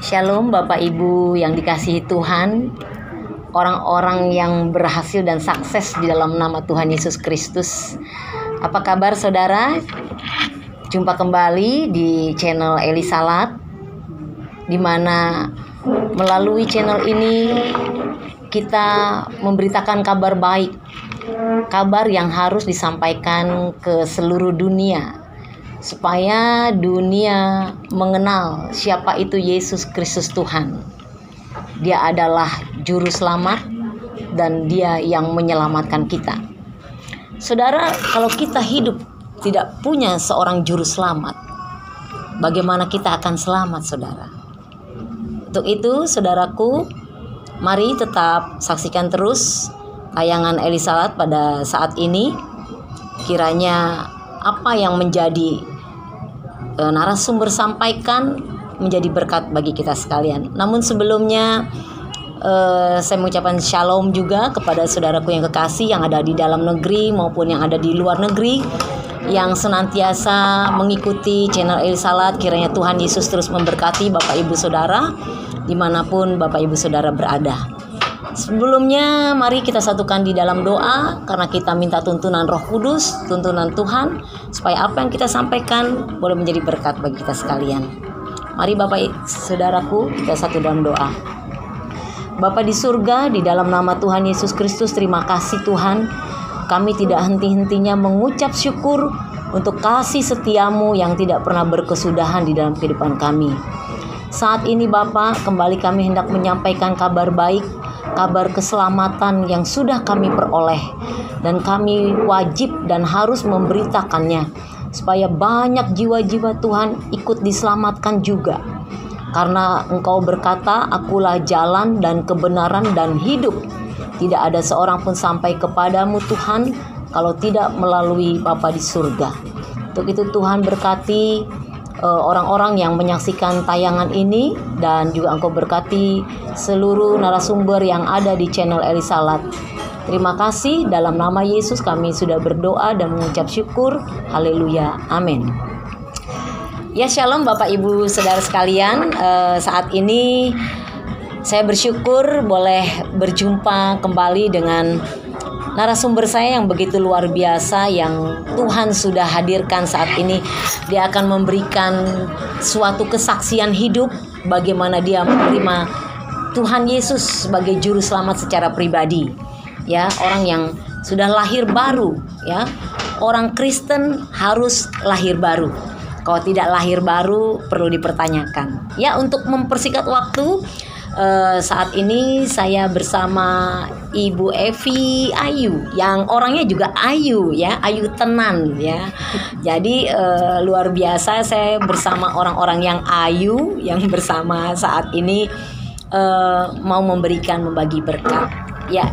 Shalom Bapak Ibu yang dikasihi Tuhan, orang-orang yang berhasil dan sukses di dalam nama Tuhan Yesus Kristus. Apa kabar saudara? Jumpa kembali di channel Eli Salat, di mana melalui channel ini kita memberitakan kabar baik, kabar yang harus disampaikan ke seluruh dunia, supaya dunia mengenal siapa itu Yesus Kristus Tuhan. Dia adalah juru selamat dan Dia yang menyelamatkan kita. Saudara, kalau kita hidup tidak punya seorang juru selamat, bagaimana kita akan selamat, saudara? Untuk itu, saudaraku, mari tetap saksikan terus tayangan Eli Salat pada saat ini. Kiranya apa yang menjadi narasumber sampaikan menjadi berkat bagi kita sekalian. Namun sebelumnya saya mengucapkan shalom juga kepada saudaraku yang kekasih yang ada di dalam negeri maupun yang ada di luar negeri, yang senantiasa mengikuti channel Eli Salat. Kiranya Tuhan Yesus terus memberkati Bapak Ibu Saudara dimanapun Bapak Ibu Saudara berada. Sebelumnya mari kita satukan di dalam doa, karena kita minta tuntunan Roh Kudus, tuntunan Tuhan, supaya apa yang kita sampaikan boleh menjadi berkat bagi kita sekalian. Mari Bapak Saudaraku, kita satu dalam doa. Bapa di surga, di dalam nama Tuhan Yesus Kristus, terima kasih Tuhan. Kami tidak henti-hentinya mengucap syukur untuk kasih setiamu yang tidak pernah berkesudahan di dalam kehidupan kami. Saat ini Bapa, kembali kami hendak menyampaikan kabar baik, kabar keselamatan yang sudah kami peroleh, dan kami wajib dan harus memberitakannya supaya banyak jiwa-jiwa Tuhan ikut diselamatkan juga. Karena Engkau berkata, akulah jalan dan kebenaran dan hidup. Tidak ada seorang pun sampai kepadamu Tuhan kalau tidak melalui Bapa di surga. Untuk itu Tuhan berkati orang-orang yang menyaksikan tayangan ini, dan juga Engkau berkati seluruh narasumber yang ada di channel Eli Salat. Terima kasih, dalam nama Yesus kami sudah berdoa dan mengucap syukur. Haleluya, amin. Ya, shalom Bapak Ibu Saudara sekalian. Saat ini saya bersyukur boleh berjumpa kembali dengan narasumber saya yang begitu luar biasa, yang Tuhan sudah hadirkan saat ini. Dia akan memberikan suatu kesaksian hidup bagaimana dia menerima Tuhan Yesus sebagai juru selamat secara pribadi. Ya, orang yang sudah lahir baru, ya. Orang Kristen harus lahir baru. Kalau tidak lahir baru perlu dipertanyakan. Ya, untuk mempersingkat waktu, saat ini saya bersama Ibu Evi Ayu, yang orangnya juga Ayu, ya, Ayu tenan, ya. Jadi luar biasa, saya bersama orang-orang yang Ayu, yang bersama saat ini mau membagi berkat. Ya,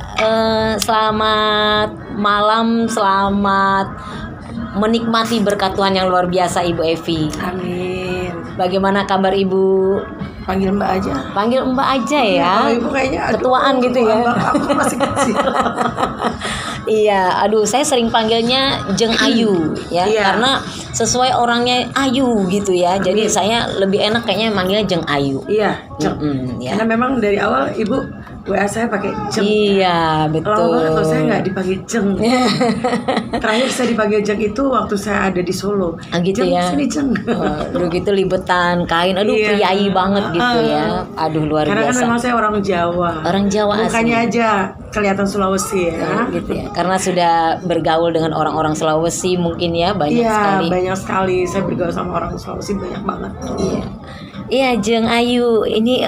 selamat malam, selamat menikmati berkat Tuhan yang luar biasa Ibu Evi. Amin. Bagaimana kabar Ibu? Panggil Mbak aja. Panggil Mbak aja ya. Kalau Ibu kayaknya ketuaan gitu ya. Aku masih kecil. Iya, aduh, saya sering panggilnya Jeng Ayu ya, Iya. karena sesuai orangnya Ayu gitu ya. Jadi saya lebih enak kayaknya manggilnya Jeng Ayu. Iya, Jeng. Ya. Karena memang dari awal Ibu WA saya pakai Jeng. Iya, betul. Lama banget kalau saya nggak dipanggil Jeng. Terakhir saya dipanggil Jeng itu waktu saya ada di Solo. Gitu Jeng, ya. sini Jeng. Aduh, gitu libetan kain, aduh, Iya. priayi banget gitu ya. Aduh, luar Karena biasa. kan memang saya orang Jawa. Orang Jawa Mukanya asli. aja kelihatan Sulawesi ya. Gitu ya. Karena sudah bergaul dengan orang-orang Sulawesi mungkin ya, banyak Iya, sekali. banyak sekali. Saya bergaul sama orang Sulawesi banyak banget. Iya. Iya, Jeng Ayu, ini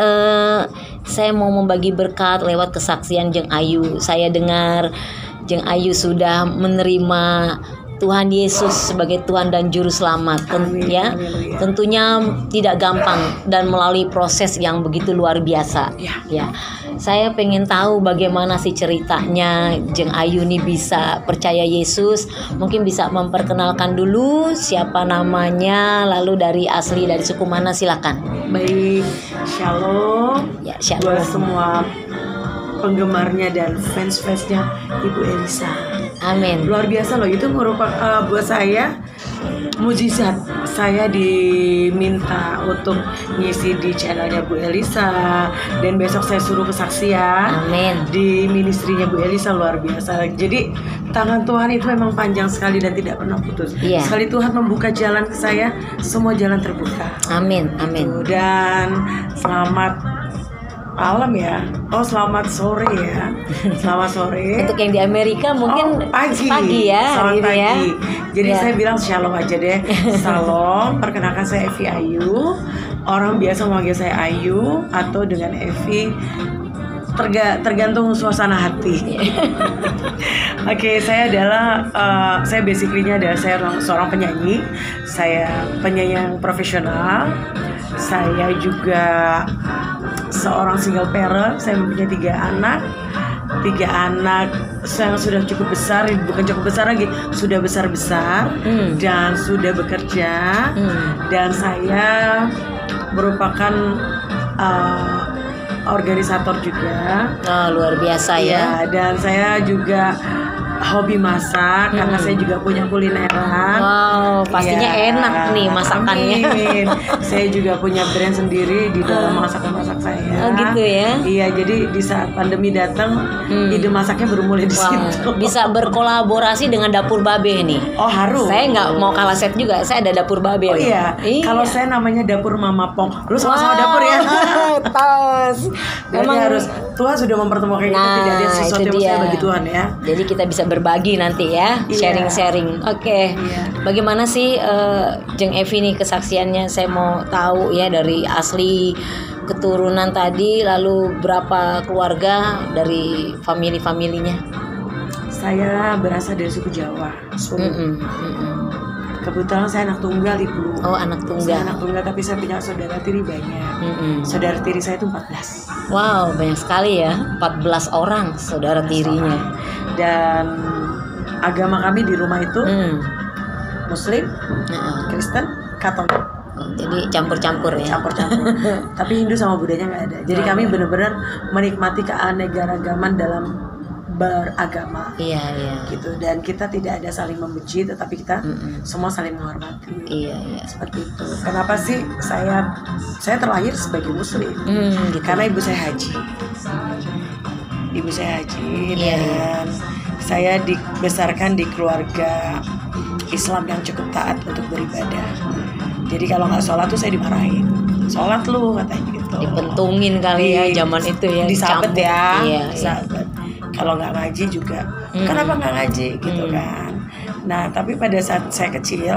saya mau membagi berkat lewat kesaksian Jeng Ayu. Saya dengar Jeng Ayu sudah menerima Tuhan Yesus sebagai Tuhan dan Juru Selamat. Amin, Ya, haleluya. tentunya tidak gampang dan melalui proses yang begitu luar biasa. Ya. Ya, saya pengen tahu bagaimana sih ceritanya Jeng Ayu nih bisa percaya Yesus. Mungkin bisa memperkenalkan dulu siapa namanya, lalu dari asli dari suku mana, silakan. Baik, shalom. Ya, Buat shalom. semua penggemarnya dan fans-fansnya Ibu Elisa. Amin. Luar biasa loh, itu merupakan buat saya mujizat. Saya diminta untuk ngisi di channelnya Bu Elisa, dan besok saya suruh kesaksian Amin. di ministrinya Bu Elisa. Luar biasa. Jadi tangan Tuhan itu memang panjang sekali dan tidak pernah putus. Iya. Sekali Tuhan membuka jalan ke saya, semua jalan terbuka. Amin. Amin. Dan selamat malam ya. Oh, selamat sore ya. Selamat sore. Untuk yang di Amerika mungkin pagi ya Selamat hari ini ya. pagi. Jadi Ya. saya bilang shalom aja deh. Shalom. Perkenalkan saya Evi Ayu. Orang biasa memanggil saya Ayu atau dengan Evi. Tergantung suasana hati. Oke, saya adalah saya basically-nya adalah saya seorang penyanyi. Saya penyanyi yang profesional. Saya juga seorang single parent. Saya mempunyai 3 anak. 3 anak yang sudah cukup besar, bukan cukup besar lagi, sudah besar-besar dan sudah bekerja. Dan saya merupakan organisator juga. Oh, luar biasa ya. Ya, dan saya juga hobi masak karena saya juga punya kulineran. Wow, pastinya Ya, enak nih masakannya. amin. Saya juga punya brand sendiri di dalam masakan-masak saya. Oh, gitu ya. Iya, jadi di saat pandemi datang, ide masaknya bermulai di Wah, situ. bisa berkolaborasi dengan dapur babe nih. Oh, harus. Saya nggak mau kalah set juga. Saya ada dapur babe. Oh loh. iya. Kalau saya namanya dapur Mama Pong. Lu sama-sama Wow, dapur ya. tos. Jadi harus Tuhan sudah mempertemukan kita, Nah, tidak ada sesuatu itu yang mustahil dia. bagi Tuhan ya. Jadi kita bisa berbagi nanti ya, Iya. sharing-sharing. Oke. Iya. Bagaimana sih Jeng Evi nih kesaksiannya? Saya mau tahu ya dari asli keturunan tadi, lalu berapa keluarga dari family-familinya? Saya berasal dari suku Jawa. Solo. Kebetulan saya anak tunggal, Ibu. Oh, anak Saya tunggal. anak tunggal, tapi saya punya saudara tiri banyak. Saudara tiri saya itu 14. Wow, banyak sekali ya. 14 orang saudara tirinya. Dan agama kami di rumah itu Muslim, Heeh. Kristen, Katolik. Oh, jadi campur-campur ya. Campur-campur. Tapi Hindu sama Budanya nggak ada. Jadi kami benar-benar menikmati keanekaragaman dalam beragama. Iya, iya. Gitu, dan kita tidak ada saling membenci, tetapi kita semua saling menghormati. Iya, iya. Seperti itu. Kenapa sih saya terlahir sebagai Muslim? Gitu. Karena ibu saya haji. Ibu saya haji Iya, dan saya dibesarkan di keluarga Islam yang cukup taat untuk beribadah. Jadi kalau nggak sholat tuh saya dimarahin. Sholat lu katanya gitu. Dipentungin kali ya zaman itu ya. Disabet Campur. ya. Iya, iya. Disabet. Kalau nggak ngaji juga, kenapa nggak ngaji gitu kan? Nah, tapi pada saat saya kecil,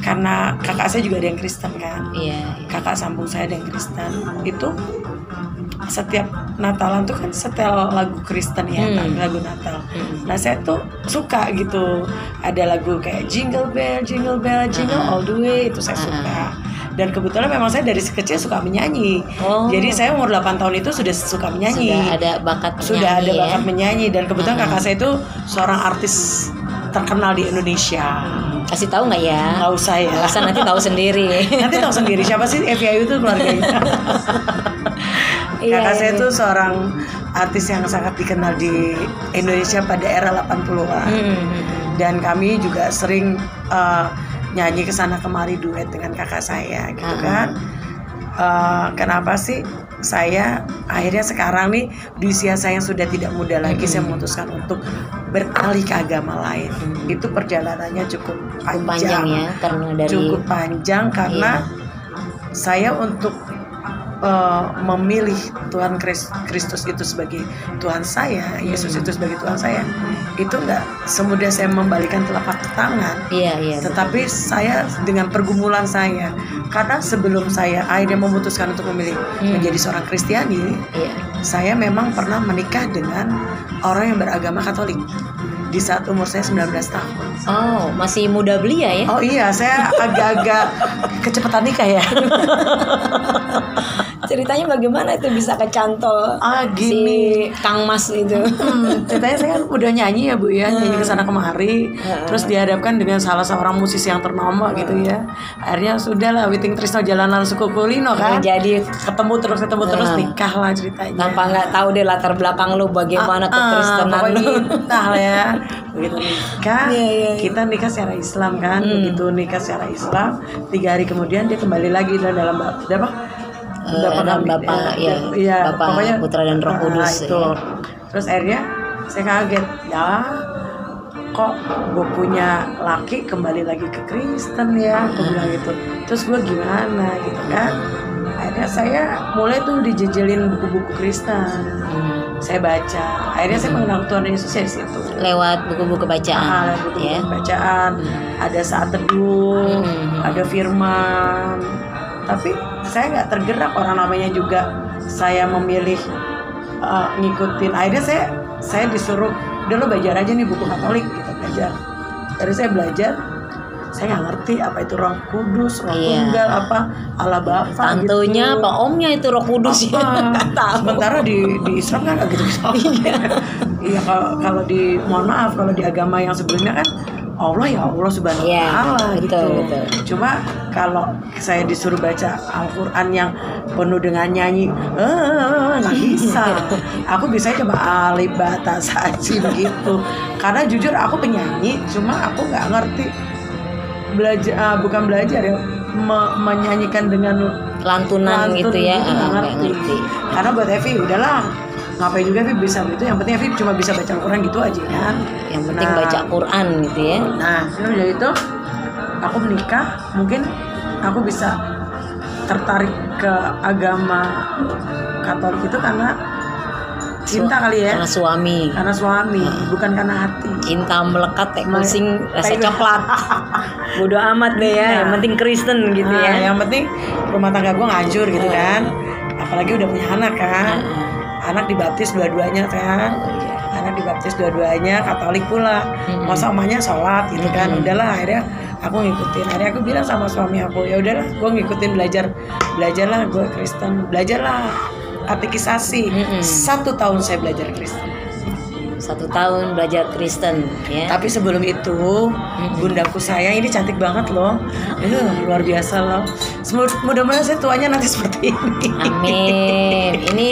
karena kakak saya juga ada yang Kristen kan, Iya, iya. kakak sambung saya ada yang Kristen, itu setiap Natalan tuh kan setel lagu Kristen ya, lagu Natal. Nah, saya tuh suka gitu, ada lagu kayak Jingle Bell, Jingle Bell, Jingle All the Way, itu saya suka. Dan kebetulan memang saya dari kecil suka menyanyi. Oh. Jadi saya umur 8 tahun itu sudah suka menyanyi. Sudah ada bakat Sudah ada menyanyi bakat ya. menyanyi, dan kebetulan kakak saya itu seorang artis terkenal di Indonesia. Kasih tahu nggak ya? Nggak usah ya. Nggak usah, nanti tahu sendiri. Nanti tahu sendiri siapa sih Evi Ayu itu keluarganya. Iya, Kakak saya iya. itu seorang artis yang sangat dikenal di Indonesia pada era 80-an. Dan kami juga sering nyanyi kesana kemari duet dengan kakak saya gitu kan. Kenapa sih saya akhirnya sekarang nih di usia saya yang sudah tidak muda lagi, saya memutuskan untuk beralih ke agama lain. Itu perjalanannya cukup Panjang ya, karena dari cukup panjang karena saya untuk memilih Tuhan Kristus itu sebagai Tuhan saya, Yesus itu sebagai Tuhan saya, itu nggak semudah saya membalikan telapak tangan. Iya, iya. Tetapi saya dengan pergumulan saya, karena sebelum saya akhirnya memutuskan untuk memilih menjadi seorang Kristiani, Iya. saya memang pernah menikah dengan orang yang beragama Katolik di saat umur saya 19 tahun. Oh, masih muda belia ya? Oh iya, saya agak-agak kecepatan nikah ya. Ceritanya bagaimana itu bisa kecantol Gini. si Kang Mas itu? Ceritanya saya kan udah nyanyi ya Bu ya, nyanyi kesana kemari, terus dihadapkan dengan salah seorang musisi yang ternama gitu ya. Akhirnya sudahlah, Witing Trisno Jalanan Suku Kulino kan. Jadi ketemu terus nikah lah ceritanya. tanpa nggak tahu deh latar belakang lu bagaimana kekristenan pokoknya lu. nikah lah ya. Begitu nikah, kita nikah secara Islam kan. Begitu nikah secara Islam, 3 hari kemudian dia kembali lagi dalam Bapak pokoknya Putra dan Roh Kudus itu. Terus akhirnya saya kaget, ya kok gue punya laki kembali lagi ke Kristen ya, aku bilang gitu. Terus gue gimana gitu kan. Akhirnya saya mulai tuh dijejelin buku-buku Kristen. Saya baca. Akhirnya saya mengenal Tuhan Yesus dari situ. Lewat buku-buku bacaan. Lewat buku-buku bacaan. Ada saat teduh, ada firman. Tapi saya nggak tergerak, orang namanya juga saya memilih ngikutin. Akhirnya saya disuruh, udah lo belajar aja nih buku Katolik gitu, belajar. Dari saya belajar, saya nggak ngerti apa itu Roh Kudus, Roh Tunggal, apa Allah Bapa. Tantunya gitu. apa omnya itu Roh Kudus ya? Nggak tahu. Sementara di Islam kan nggak gitu. Iya, kalau di, mohon maaf, kalau di agama yang sebelumnya kan Allah ya Allah Subhanahu wa Ta'ala gitu. Betul. Cuma kalau saya disuruh baca Al-Quran yang penuh dengan nyanyi, nggak bisa. Aku bisa cuma alif ba ta sa jim gitu. Karena jujur aku penyanyi, cuma aku nggak ngerti bukan belajar ya, menyanyikan dengan lantunan gitu ya, nggak ngerti. Karena buat Evi udahlah, ngapain juga Evi bisa gitu, yang penting Evi cuma bisa baca Al-Quran gitu aja kan. Yang penting baca Quran gitu ya. Nah, udah itu aku menikah, mungkin aku bisa tertarik ke agama Katolik itu karena cinta kali ya. Karena suami, bukan karena hati. Cinta melekat kayak kucing rasa coklat. Bodo amat deh ya, yang penting Kristen gitu ya. Yang penting rumah tangga gue nggak hancur gitu kan. Apalagi udah punya anak kan. Anak dibaptis dua-duanya kan. Anak dibaptis dua-duanya Katolik pula. Masa omanya sholat gitu kan. Udahlah, akhirnya aku ngikutin. Akhirnya aku bilang sama suami aku, ya udahlah, gue ngikutin, belajarlah gue Kristen, belajarlah katekisasi. 1 tahun saya belajar Kristen. 1 tahun belajar Kristen ya. Tapi sebelum itu bundaku saya ini cantik banget loh. Luar biasa loh. Mudah-mudahan saya tuanya nanti seperti ini. Amin. Ini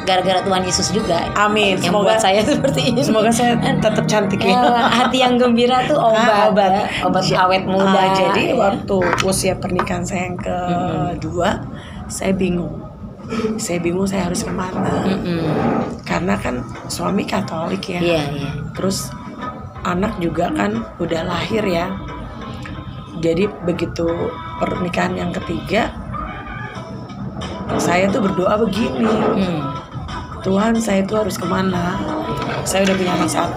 gara-gara Tuhan Yesus juga. Amin. Yang Semoga buat saya seperti ini. Semoga saya tetap cantik ya. Hati yang gembira tuh obat awet muda. Jadi waktu usia pernikahan saya yang kedua, saya bingung saya harus kemana. Karena kan suami Katolik ya. Iya. Terus anak juga kan udah lahir ya. Jadi begitu pernikahan yang ketiga, saya tuh berdoa begini, Tuhan, saya tuh harus kemana? Saya udah punya anak 1,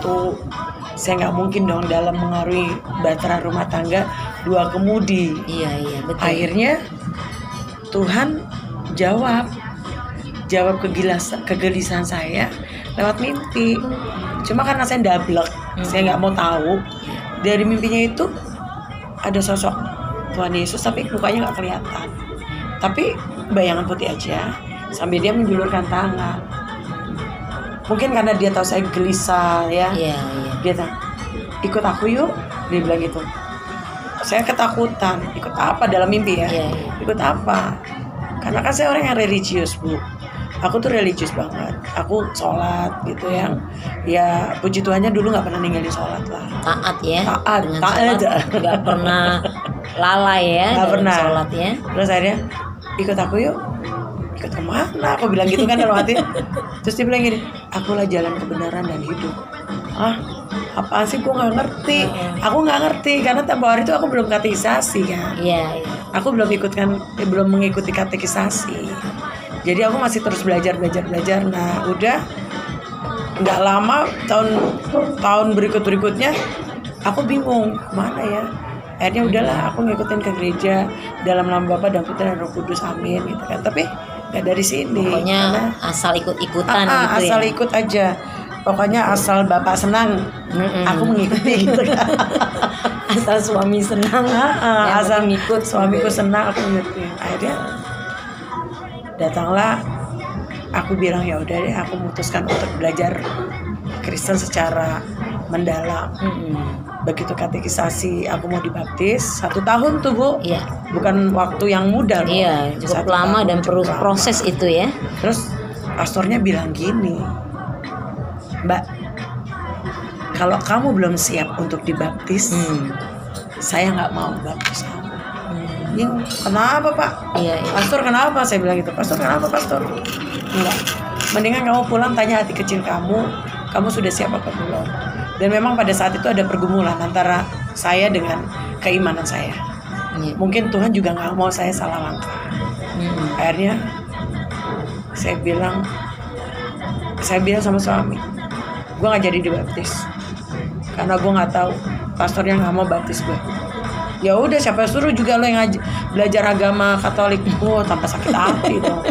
saya nggak mungkin dong dalam mengarungi bahtera rumah tangga 2 kemudi. Iya betul. Akhirnya Tuhan jawab kegelisahan saya lewat mimpi. Cuma karena saya ndablek, saya nggak mau tahu. Dari mimpinya itu ada sosok Tuhan Yesus tapi mukanya nggak kelihatan. Tapi bayangan putih aja, sambil dia menjulurkan tangan. Mungkin karena dia tahu saya gelisah ya. Iya. Dia bilang, ikut aku yuk, dia bilang gitu. Saya ketakutan, ikut apa dalam mimpi ya? Iya. Ikut apa? Karena kan saya orang yang religius, Bu. Aku tuh religius banget. Aku sholat gitu yang, ya puji Tuhannya dulu nggak pernah ninggalin sholat lah. Taat ya. Taat aja. Nggak pernah lalai ya. Nggak pernah. Sholat ya. Terus akhirnya ikut aku yuk. Ikut kemana? Aku bilang gitu kan dalam hati. Terus dia bilang gini, akulah jalan kebenaran dan hidup. Apaan sih? Gue nggak ngerti. Aku nggak ngerti karena tempo hari itu aku belum katekisasi kan. Iya. Aku belum mengikuti katekisasi. Jadi aku masih terus belajar. Nah, udah nggak lama tahun berikutnya aku bingung mana ya. Akhirnya udahlah aku ngikutin ke gereja dalam nama Bapa dan Putra dan Roh Kudus, amin gitu kan. Tapi nggak dari sini. Pokoknya asal ikut-ikutan gitu ya. Asal ikut aja. Pokoknya asal Bapak senang, aku mengikuti gitu kan. Asal suami senang, asal ngikut suamiku senang, aku ngikutin. Akhirnya Datanglah, aku bilang ya udah deh, aku memutuskan untuk belajar Kristen secara mendalam. Begitu katekisasi aku mau dibaptis 1 tahun tuh Bu. Iya. Bukan waktu yang mudah loh. Iya, cukup 1 lama tahun dan cukup lama. proses itu ya. Terus pastornya bilang gini, Mbak, kalau kamu belum siap untuk dibaptis, saya nggak mau baptis kamu. Ya, kenapa Pak? Iya, iya. Pastor kenapa? Saya bilang gitu. Pastor kenapa Pastor? Enggak. Mendingan kamu pulang tanya hati kecil kamu sudah siap apa belum? Dan memang pada saat itu ada pergumulan antara saya dengan keimanan saya. Iya. Mungkin Tuhan juga nggak mau saya salah langkah. Akhirnya saya bilang sama suami, gue nggak jadi dibaptis karena gue nggak tahu pastornya nggak mau baptis gue. Ya udah, siapa suruh juga lo yang belajar agama Katolik. Tanpa sakit hati dong.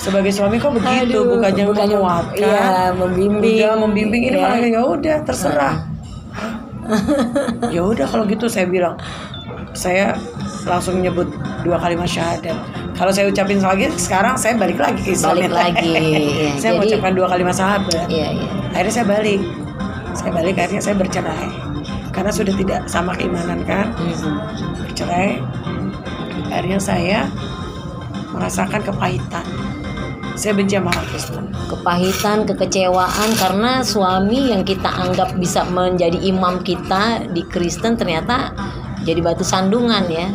Sebagai suami kok begitu, bukannya menguatkan, iya, membimbing. udah membimbing ini Iya. malah ya udah terserah. Ya udah kalau gitu, saya bilang, saya langsung nyebut 2 kalimat syahadat. Kalau saya ucapin lagi sekarang, saya balik lagi ke Islam. Balik lagi. Iya. Saya Jadi, mengucapkan 2 kalimat syahadat. Iya, iya. Akhirnya saya balik, akhirnya saya bercerai karena sudah tidak sama keimanan kan. Bercerai. Akhirnya saya merasakan kepahitan. Saya benci sama orang Kristen. Kepahitan, kekecewaan karena suami yang kita anggap bisa menjadi imam kita di Kristen ternyata jadi batu sandungan ya.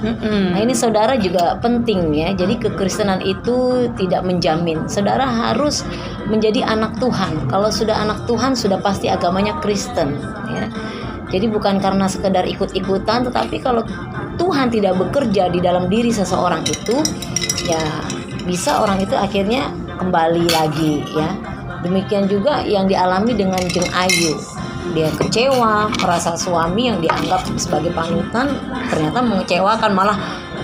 Nah ini saudara juga penting ya. Jadi kekristenan itu tidak menjamin saudara harus menjadi anak Tuhan. Kalau sudah anak Tuhan sudah pasti agamanya Kristen ya. Jadi bukan karena sekedar ikut-ikutan, tetapi kalau Tuhan tidak bekerja di dalam diri seseorang itu, ya bisa orang itu akhirnya kembali lagi ya. Demikian juga yang dialami dengan Jeng Ayu. Dia kecewa, merasa suami yang dianggap sebagai panutan ternyata mengecewakan, malah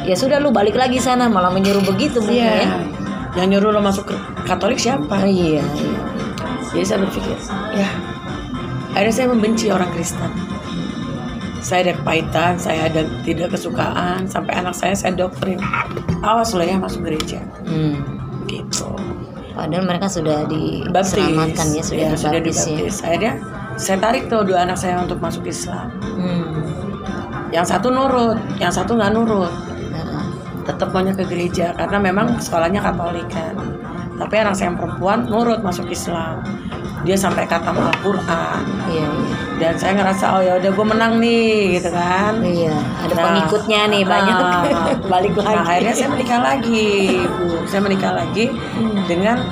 ya sudah lu balik lagi sana, malah menyuruh begitu mungkin ya. Yang nyuruh lo masuk ke Katolik siapa? Iya. Jadi saya berpikir, ya akhirnya saya membenci orang Kristen. Saya ada kepahitan, saya ada tidak kesukaan, sampai anak saya doktrin, awas lo ya masuk gereja. Gitu. Padahal mereka sudah diselamatkan ya, sudah dibaptis ya. Akhirnya saya tarik tuh 2 anak saya untuk masuk Islam. Yang satu nurut, yang satu nggak nurut. Tetap maunya ke gereja karena memang sekolahnya Katolik kan. Tapi anak saya yang perempuan nurut masuk Islam. Dia sampai khatam Al-Quran. Iya. Dan saya ngerasa oh ya udah gue menang nih gitu kan. Iya. Ada pengikutnya nih banyak. Balik lagi. Nah, akhirnya saya menikah lagi, Bu. Saya menikah lagi dengan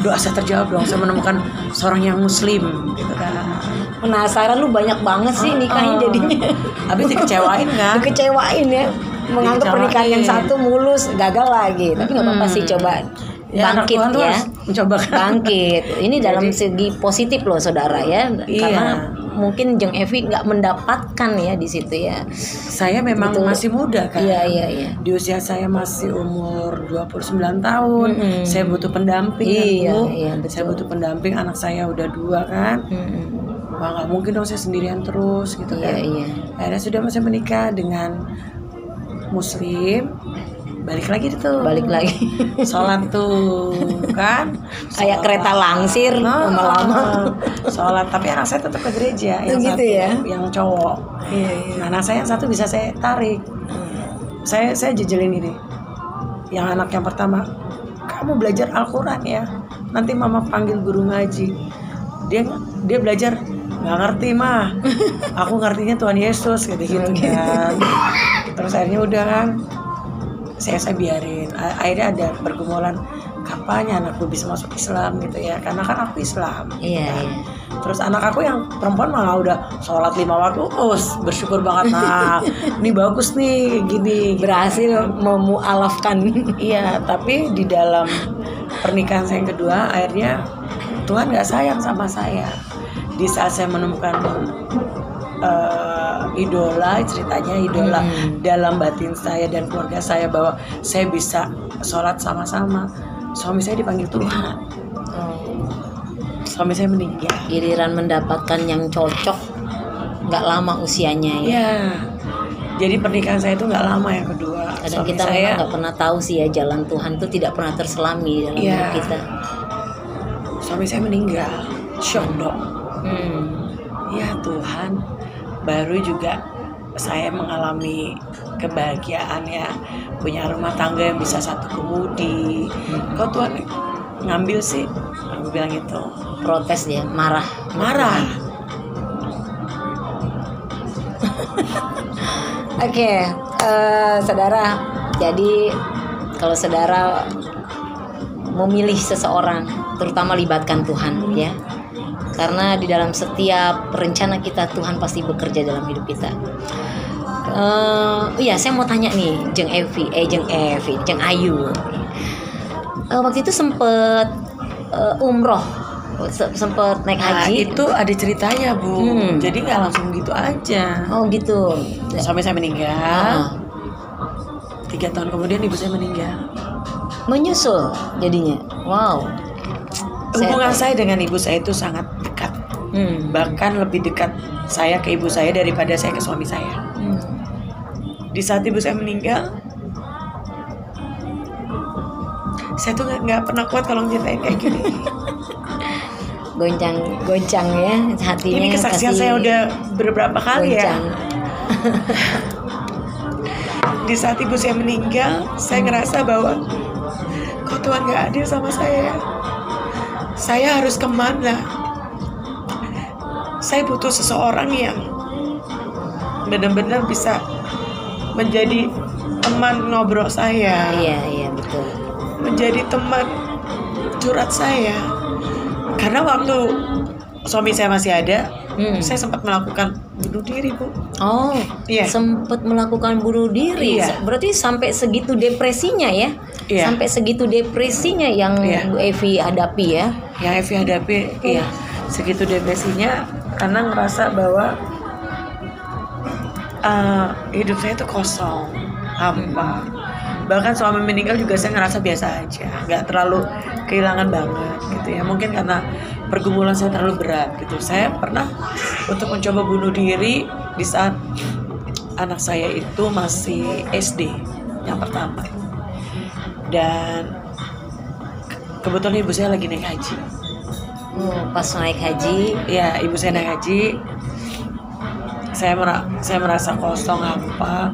doa saya terjawab dong. Saya menemukan seorang yang Muslim gitu kan. Penasaran lu banyak banget sih nikahnya jadinya. Habis dikecewain kan? Dikecewain ya. Menganggap pernikahan yang satu mulus, gagal lagi. Tapi nggak apa-apa sih, coba Ya, bangkit anak Tuhan tuh ya. harus mencoba kan? Bangkit. Ini dalam segi positif loh saudara ya. Iya. Karena mungkin Jeng Evi nggak mendapatkan ya di situ ya. Saya memang Betul. masih muda kan. Iya. Di usia saya masih umur 29 tahun. Saya butuh pendamping Iya, kan, Bu. iya, betul. Saya butuh pendamping, anak saya udah 2 kan. Wah nggak mungkin dong saya sendirian terus gitu kan. Iya. Akhirnya sudah saya menikah dengan Muslim. Balik lagi tuh. Balik lagi. Sholat tuh kan. Kayak kereta langsir lama-lama. Sholat, tapi anak saya tetap ke gereja. Yang gitu satu, ya? yang cowok. Iya. Nah, anak saya yang satu bisa saya tarik. Saya jejelin ini. Yang anak yang pertama, kamu belajar Al-Quran ya. Nanti mama panggil guru ngaji. Dia belajar nggak ngerti mah. Aku ngertinya Tuhan Yesus gitu kan. Terus akhirnya udah kan. Saya biarin. Akhirnya ada pergumulan. Kapan anakku bisa masuk Islam gitu ya? Karena kan aku Islam. Iya. Terus anak aku yang perempuan malah udah sholat 5 waktu, bersyukur banget. Nah, ini bagus nih, gini. Berhasil memualafkan. Iya, tapi di dalam pernikahan saya yang kedua, akhirnya Tuhan nggak sayang sama saya. Di saat saya menemukan idola, ceritanya idola dalam batin saya dan keluarga saya bahwa saya bisa sholat sama-sama. Suami saya dipanggil Tuhan. Suami saya meninggal. Giliran mendapatkan yang cocok, nggak lama usianya ya. Ya, Jadi pernikahan saya itu nggak lama yang kedua. Kadang Suami kita saya memang nggak pernah tahu sih ya, jalan Tuhan tuh tidak pernah terselami dalam Iya. hidup kita. suami saya meninggal, shock dong. Hmm. Ya Tuhan, baru juga saya mengalami kebahagiaan ya, punya rumah tangga yang bisa satu kemudi. Kok Tuhan ngambil sih? Aku bilang gitu. Protes dia, marah. Marah. Oke, saudara. Jadi kalau saudara memilih seseorang, terutama libatkan Tuhan ya. Karena di dalam setiap rencana kita, Tuhan pasti bekerja dalam hidup kita. Iya, saya mau tanya nih, Jeng Ayu. Waktu itu sempet umroh, sempet naik Nah, haji. itu ada ceritanya Bu. Jadi nggak langsung gitu aja. Oh gitu. Suami saya meninggal. Ah, 3 tahun kemudian ibu saya meninggal. menyusul jadinya. Wow. Hubungan saya dengan ibu saya itu sangat dekat. Bahkan lebih dekat saya ke ibu saya daripada saya ke suami saya. Di saat ibu saya meninggal, saya tuh nggak pernah kuat kalau ceritain kayak gini. Goncang ya hatinya. Ini kesaksian kasih saya udah beberapa kali goncang. ya. Di saat ibu saya meninggal, saya ngerasa bahwa kok Tuhan nggak adil sama saya. Saya harus kemana? Saya butuh seseorang yang benar-benar bisa menjadi teman ngobrol saya, Iya betul. menjadi teman curhat saya. Karena waktu suami saya masih ada, saya sempat melakukan bunuh diri, Bu. Oh, Iya. sempat melakukan bunuh diri. Iya. Berarti sampai segitu depresinya ya? Iya. Sampai segitu depresinya yang Iya. Bu Evi hadapi ya? Yang Evi hadapi, iya, segitu depresinya karena ngerasa bahwa hidup saya itu kosong, hampa. Bahkan suami meninggal juga saya ngerasa biasa aja, nggak terlalu kehilangan banget gitu ya. Mungkin karena pergumulan saya terlalu berat gitu. Saya pernah untuk mencoba bunuh diri di saat anak saya itu masih SD yang pertama. Dan kebetulan ibu saya lagi naik haji. Pas naik haji. Ya, ibu saya naik haji. Saya merasa kosong, hampa.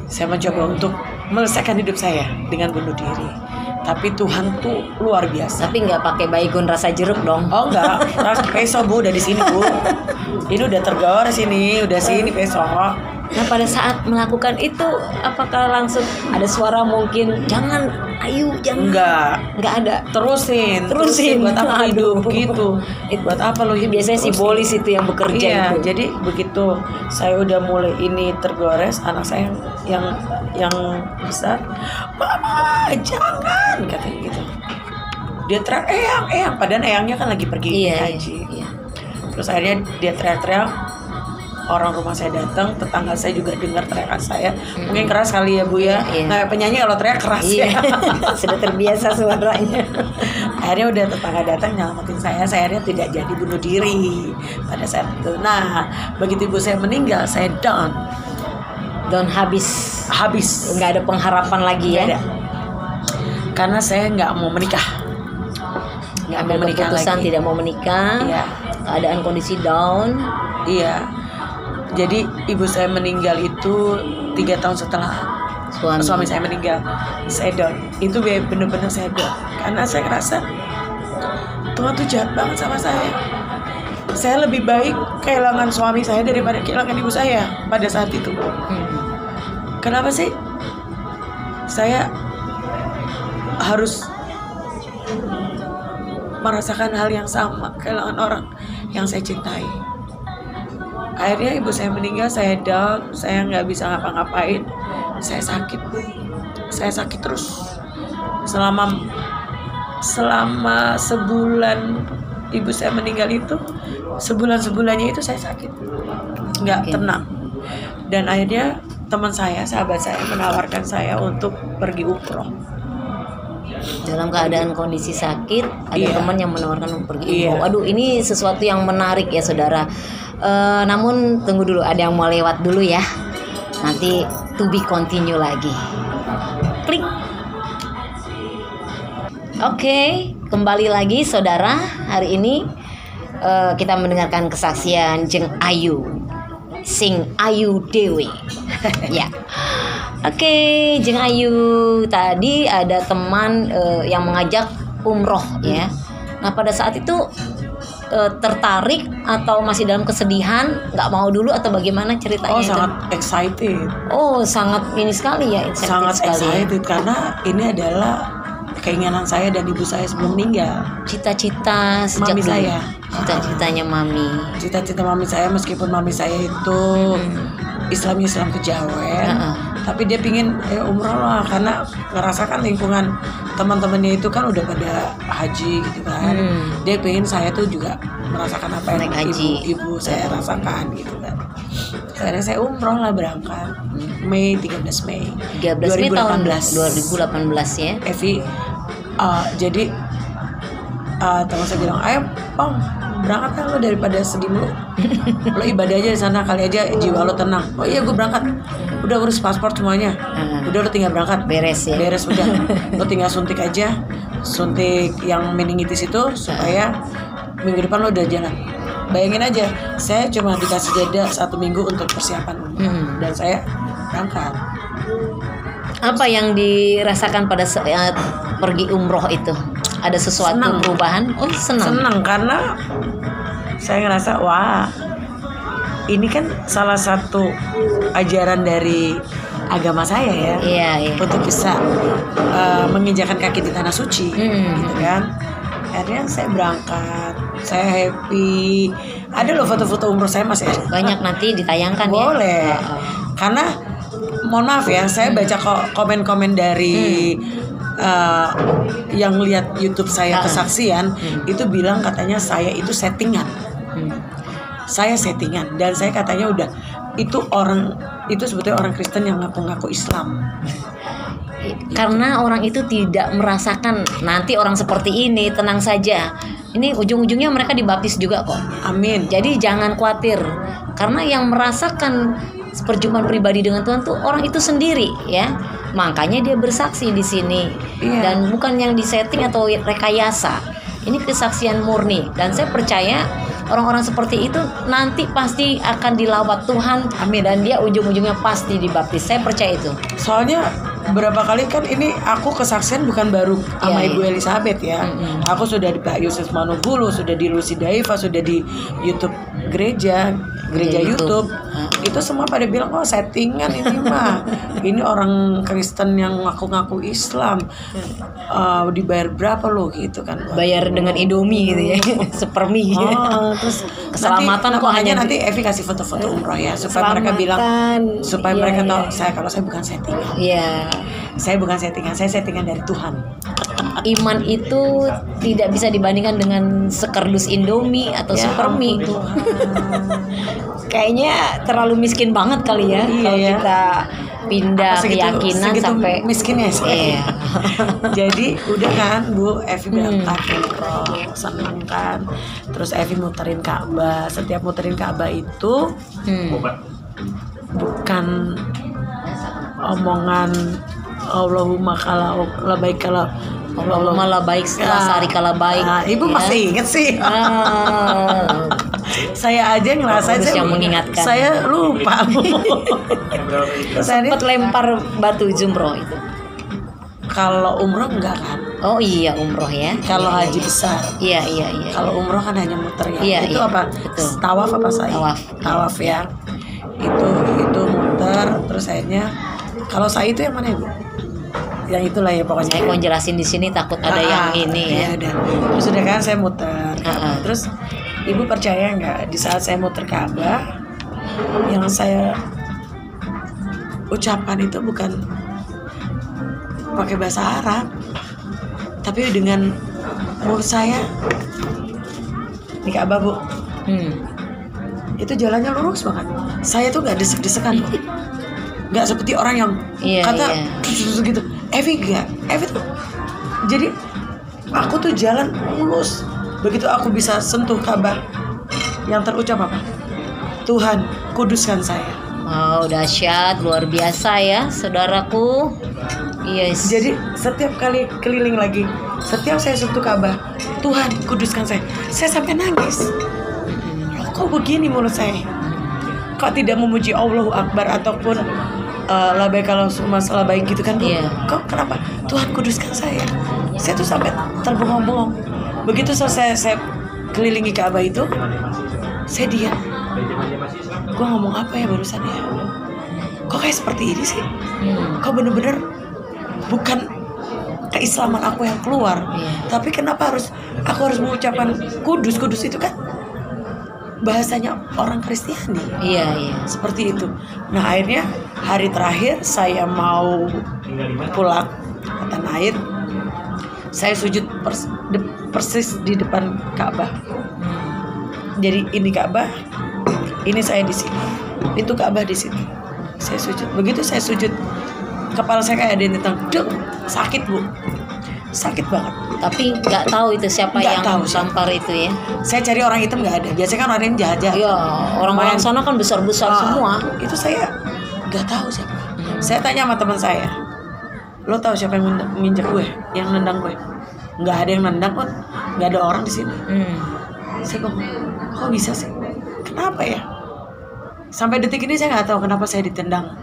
Saya mencoba untuk menyelesaikan hidup saya dengan bunuh diri. Tapi Tuhan tuh luar biasa. Tapi nggak pakai baygon rasa jeruk dong. Oh enggak, peso Bu, udah di sini Bu. Ini udah tergor sini, udah sini peso. Nah pada saat melakukan itu, apakah langsung ada suara mungkin jangan, Ayu jangan? Enggak ada. Terusin buat apa hidup gitu. Buat apa lo hidup? Biasanya si bolis itu yang bekerja Iya, itu. jadi begitu saya udah mulai ini tergores, anak saya yang besar, "Mama, jangan," katanya gitu. Dia teriak, "Eyang," padahal eyangnya kan lagi pergi haji. Iya. Terus akhirnya dia teriak-teriak. Orang rumah saya datang, tetangga saya juga dengar teriakan saya. Mungkin keras kali ya Bu ya. Iya. Nah, penyanyi kalau teriak keras Iya. ya. Sudah terbiasa suaranya. Akhirnya udah tetangga datang nyelamatin saya akhirnya tidak jadi bunuh diri pada saat itu. Nah, begitu ibu saya meninggal, saya down. Down habis. Nggak ada pengharapan lagi ya. Nggak ada. Karena saya nggak mau menikah. Nggak mau Ambil menikah keputusan lagi. tidak mau menikah. Iya. Keadaan kondisi down. Iya. Jadi ibu saya meninggal itu 3 tahun setelah suami saya meninggal. Saya down. Itu bener-bener saya down. Karena saya ngerasa Tuhan tuh jahat banget sama saya. Saya lebih baik kehilangan suami saya daripada kehilangan ibu saya pada saat itu. Kenapa sih saya harus merasakan hal yang sama, kehilangan orang yang saya cintai? Akhirnya ibu saya meninggal, saya down, saya nggak bisa ngapa-ngapain, saya sakit terus selama sebulan. Ibu saya meninggal itu sebulannya itu saya sakit, nggak tenang. Dan akhirnya teman saya, sahabat saya menawarkan saya untuk pergi umroh. Dalam keadaan kondisi sakit, ada Iya. teman yang menawarkan untuk pergi Iya. umroh. Waduh, ini sesuatu yang menarik ya saudara. Namun tunggu dulu, ada yang mau lewat dulu ya. Nanti to be continue lagi. Klik. Oke, kembali lagi saudara. Hari ini kita mendengarkan kesaksian Jeng Ayu, Sing Ayu Dewi. Ya. Oke, Jeng Ayu, tadi ada teman yang mengajak umroh ya. Nah pada saat itu tertarik atau masih dalam kesedihan, nggak mau dulu atau bagaimana ceritanya? Oh, itu? sangat excited. Oh, sangat ini sekali ya, Sangat excited karena ini adalah keinginan saya dan ibu saya sebelum meninggal. Cita-cita sejak Mami dulu. saya. Cita-citanya mami. Cita-cita mami saya, meskipun mami saya itu Islam kejawen, tapi dia pingin umroh lah karena ngerasakan lingkungan teman-temannya itu kan udah pada haji gitu kan. Dia pingin saya tuh juga merasakan apa yang ibu saya rasakan gitu kan. Akhirnya saya umroh lah, berangkat Mei 13 Mei 13 Mei tahun 2018 ya. Evi jadi teman saya bilang, ayo Pong, berangkat kan lo daripada sedih mulu. Lo ibadah aja di sana, kali aja jiwa lo tenang. Oh iya, gue berangkat. Udah urus paspor semuanya. Udah lo tinggal berangkat. Beres ya. Beres udah. Lo tinggal suntik aja. Suntik yang meningitis itu supaya minggu depan lo udah jalan. Bayangin aja, saya cuma dikasih jeda 1 minggu untuk persiapan dan saya berangkat. Apa yang dirasakan pada saat pergi umroh itu? Ada sesuatu perubahan? Oh, senang. Senang karena saya ngerasa wah, ini kan salah satu ajaran dari agama saya ya. Iya. Untuk bisa menginjakan kaki di tanah suci, gitu kan. Akhirnya saya berangkat, saya happy. Ada loh foto-foto umroh saya masih ada. Banyak nanti ditayangkan. Boleh. Ya. Karena mohon maaf ya, saya baca komen-komen dari yang lihat YouTube saya kesaksian itu bilang katanya saya itu settingan. Saya settingan dan saya katanya udah itu sebetulnya orang Kristen yang ngaku-ngaku Islam. Karena orang itu tidak merasakan nanti orang seperti ini, tenang saja. Ini ujung-ujungnya mereka dibaptis juga kok. Amin. Jadi jangan khawatir. Karena yang merasakan perjumpaan pribadi dengan Tuhan tuh orang itu sendiri ya. Makanya dia bersaksi di sini. Dan bukan yang disetting atau rekayasa. Ini kesaksian murni dan saya percaya orang-orang seperti itu nanti pasti akan dilawat Tuhan. Amin. Dan dia ujung-ujungnya pasti dibaptis. Saya percaya itu. Soalnya berapa kali kan ini aku kesaksian bukan baru sama Ibu Elizabeth ya. Aku sudah di Pak Yusuf Manugulu, sudah di Lucy Daiva, sudah di YouTube gereja YouTube. Itu semua pada bilang, oh settingan ini mah. Ini orang Kristen yang ngaku-ngaku Islam. Dibayar berapa lo gitu kan? Bayar dengan Indomie gitu ya, sepermi. Terus keselamatan kok hanya nanti Evi kasih foto-foto umroh ya supaya mereka bilang, supaya mereka tahu kalau saya bukan settingan. Iya. Saya bukan settingan, saya settingan dari Tuhan. Iman itu tidak bisa dibandingkan dengan sekerdus Indomie atau supermie. Kayaknya terlalu miskin banget kali ya kalau kita pindah keyakinan sampai miskin ya saya. Iya. Jadi udah kan Bu, Evi berangkat umroh, seneng kan. Terus Evi muterin Ka'bah. Setiap muterin Ka'bah itu bukan omongan Allahumma labaik kalau Allahumma labaik sari kala baik. Ibu masih inget sih. Saya aja ngerasain yang mengingatkan. Saya lupa. Sempat lempar batu jumroh itu. Kalau umroh enggak kan? Oh iya, umroh ya. Kalau haji besar. Iya. Kalau umroh kan hanya muter ya. Iya, itu apa? Betul. Tawaf apa sa'i? Tawaf ya. Itu muter terus akhirnya kalau sa'i itu yang mana Ibu? Yang itulah ya pokoknya. Saya mau jelasin di sini takut ada yang ini ya. Iya, terus udah kan saya muter. Terus Ibu percaya nggak di saat saya muter Ka'bah yang saya ucapkan itu bukan pakai bahasa Arab, tapi dengan mulut saya di Ka'bah Bu. Itu jalannya lurus banget. Saya tuh nggak desek-desekan Bu. Nggak seperti orang yang kata gitu. Evi enggak. Evi tuh jadi aku tuh jalan mulus. Begitu aku bisa sentuh Ka'bah, yang terucap apa? Tuhan, kuduskan saya. Wow, dahsyat, luar biasa ya, saudaraku. Yes. Jadi setiap kali keliling lagi, setiap saya sentuh Ka'bah, Tuhan kuduskan saya sampai nangis. Loh, kok begini mulut saya? Kok tidak memuji Allahu Akbar ataupun labai kalau masalah baik gitu kan Bu? Iya. Kok kenapa? Tuhan kuduskan saya. Saya tuh sampai terbengong-bengong. Begitu selesai saya kelilingi Ka'bah itu, saya diam. Gue ngomong apa ya barusan ya? Kok kayak seperti ini sih? Kok bener-bener bukan keislaman aku yang keluar, tapi kenapa aku harus mengucapkan kudus itu kan bahasanya orang Kristiani. Iya. Seperti itu. Nah akhirnya hari terakhir saya mau pulang ke tanah air, saya sujud persis di depan Ka'bah. Jadi ini Ka'bah, ini saya di sini, itu Ka'bah di sini. Saya sujud. Begitu saya sujud, kepala saya kayak ada yang ditendang, sakit Bu, sakit banget. Tapi nggak tahu itu siapa Nggak yang tahu tampar itu ya. Saya cari orang hitam nggak ada. Biasanya kan orang yang jahat-jahat. Ya, orang-orang Main. sana kan besar-besar semua. Itu saya nggak tahu siapa. Saya tanya sama teman saya, lo tahu siapa yang nginjek gue, yang nendang gue? Nggak ada yang nendang pun, nggak ada orang di sini. Saya bilang, kok bisa sih? Kenapa ya? Sampai detik ini saya nggak tahu kenapa saya ditendang.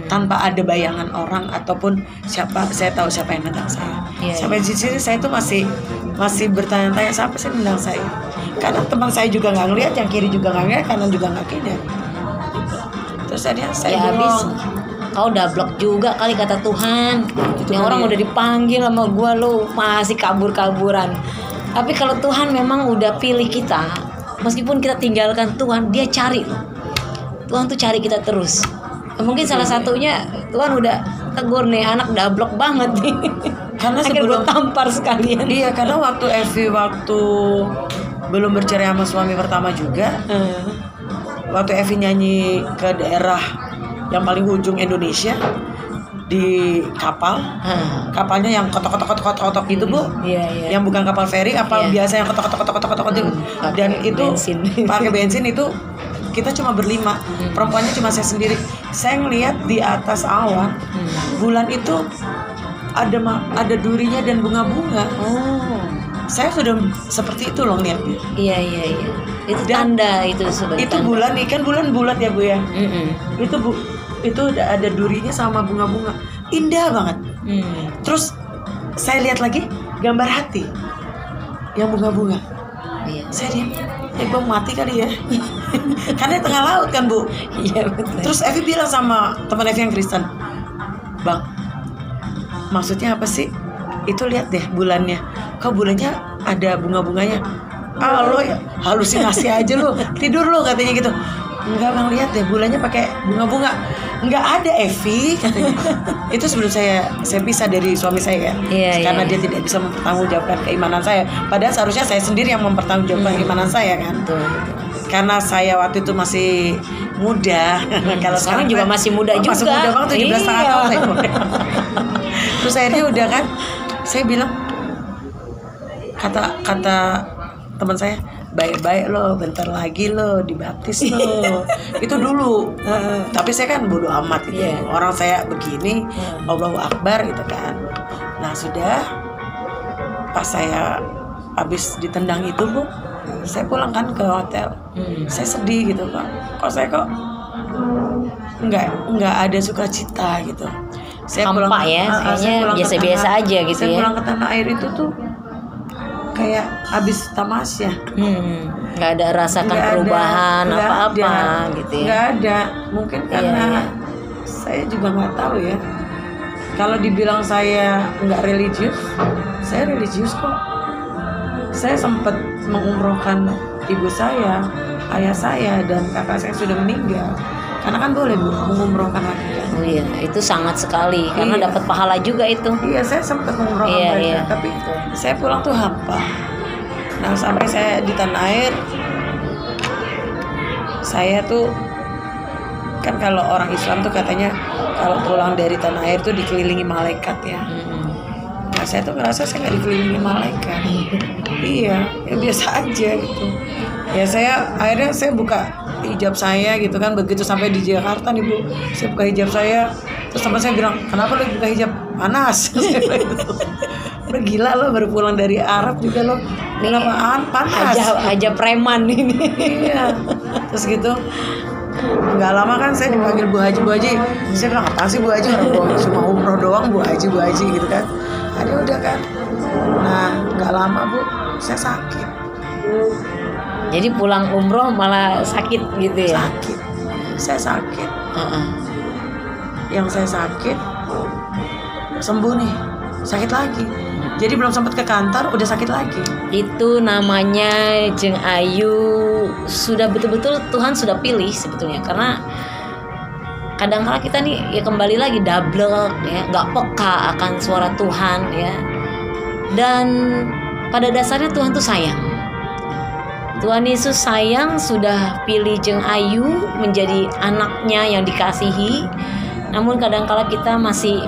Tanpa ada bayangan orang ataupun siapa, saya tahu siapa yang nendang saya. Sampai di sini saya tuh masih bertanya-tanya siapa sih nendang saya. Karena teman saya juga nggak ngeliat, yang kiri juga nggak ngeliat, kanan juga nggak ngeliat. Terus saya Ya habis kau dablek juga kali kata Tuhan. Ini orang udah dipanggil sama gua, lo masih kabur-kaburan. Tapi kalau Tuhan memang udah pilih kita, meskipun kita tinggalkan Tuhan, dia cari loh. Tuhan tuh cari kita terus. Mungkin salah satunya Tuhan udah tegur nih, anak dablek banget nih. Karena akhirnya gue tampar sekalian. Iya, karena waktu belum bercerai sama suami pertama juga, waktu Evi nyanyi ke daerah yang paling ujung Indonesia di kapalnya yang kotok gitu Bu. Iya. Yang bukan kapal feri, kapal biasa yang kotok itu. Dan itu pakai bensin itu kita cuma berlima, perempuannya cuma saya sendiri. Saya ngelihat di atas awan bulan itu ada durinya dan bunga-bunga. Saya sudah seperti itu loh lihatnya. Iya. Itu tanda itu sebenarnya. Itu bulan nih, kan bulan bulat ya Bu ya. Itu ada durinya sama bunga-bunga, indah banget. Terus saya lihat lagi gambar hati yang bunga-bunga. Saya diam, gue mati kali ya. Karena di tengah laut kan Bu. Iya betul. Terus Evi bilang sama teman Evi yang Kristen, Bang, maksudnya apa sih? Itu lihat deh bulannya. Kok bulannya ada bunga-bunganya? Lo ya halusinasi aja lo, tidur lo katanya gitu. Enggak Bang, lihat deh bulannya pakai bunga-bunga. Enggak ada Evi katanya. Itu sebelum saya pisah dari suami saya ya. Karena dia tidak bisa mempertanggungjawabkan keimanan saya. Padahal seharusnya saya sendiri yang mempertanggungjawabkan keimanan saya kan. Betul. Karena saya waktu itu masih muda. Kalau sekarang juga masih muda juga. Masih muda banget, 17 tahun saya muda. Terus akhirnya udah kan, saya bilang kata teman saya, baik-baik lo, bentar lagi lo dibaptis lo. Itu dulu. Tapi saya kan bodo amat gitu. Orang saya begini, Allahu Akbar gitu kan. Nah sudah, pas saya habis ditendang itu Bu, saya pulang kan ke hotel. Saya sedih gitu Pak. Kok nggak ada sukacita gitu. Saya hampa pulang, ya, kayaknya biasa-biasa aja gitu saya ya. Pulang ke tanah air itu tuh kayak habis tamasya. Nggak ada rasakan perubahan apa-apa gitu ya. Nggak ada, mungkin karena saya juga nggak tahu ya. Kalau dibilang saya nggak religius, saya religius kok. Saya sempat mengumrohkan ibu saya, ayah saya, dan kakak saya sudah meninggal. Karena kan boleh Bu mengumrohkan lagi kan. Oh iya, itu sangat sekali karena dapat pahala juga itu. Iya, saya sempat mengumrohkan mereka, tapi saya pulang tuh hampa. Nah, sampai saya di tanah air, saya tuh kan kalau orang Islam tuh katanya kalau pulang dari tanah air tuh dikelilingi malaikat ya. Nah, saya tuh ngerasa saya nggak dikelilingi malaikat. Iya, ya biasa aja gitu. Ya akhirnya saya buka hijab saya gitu kan. Begitu sampai di Jakarta nih Bu, saya buka hijab saya, terus teman saya bilang, kenapa lo buka hijab? Panas. Lo gila lo, baru pulang dari Arab juga lo, kenapaan panas? Aja preman ini. Iya. Terus gitu nggak lama kan saya dipanggil Bu Haji. Saya bilang, apa sih Bu Haji, orang cuma umroh doang, Bu Haji gitu kan. Ada udah kan. Nah nggak lama Bu, saya sakit. Jadi pulang umroh malah sakit gitu ya? Sakit, saya sakit. Yang saya sakit sembuh nih, sakit lagi. Jadi belum sempat ke kantor udah sakit lagi. Itu namanya Jeng Ayu sudah betul-betul Tuhan sudah pilih sebetulnya, karena kadang-kala kita nih ya kembali lagi double ya, nggak peka akan suara Tuhan ya. Dan pada dasarnya Tuhan tuh sayang. Tuhan Yesus sayang, sudah pilih Jeng Ayu menjadi anaknya yang dikasihi. Namun kadang-kala kita masih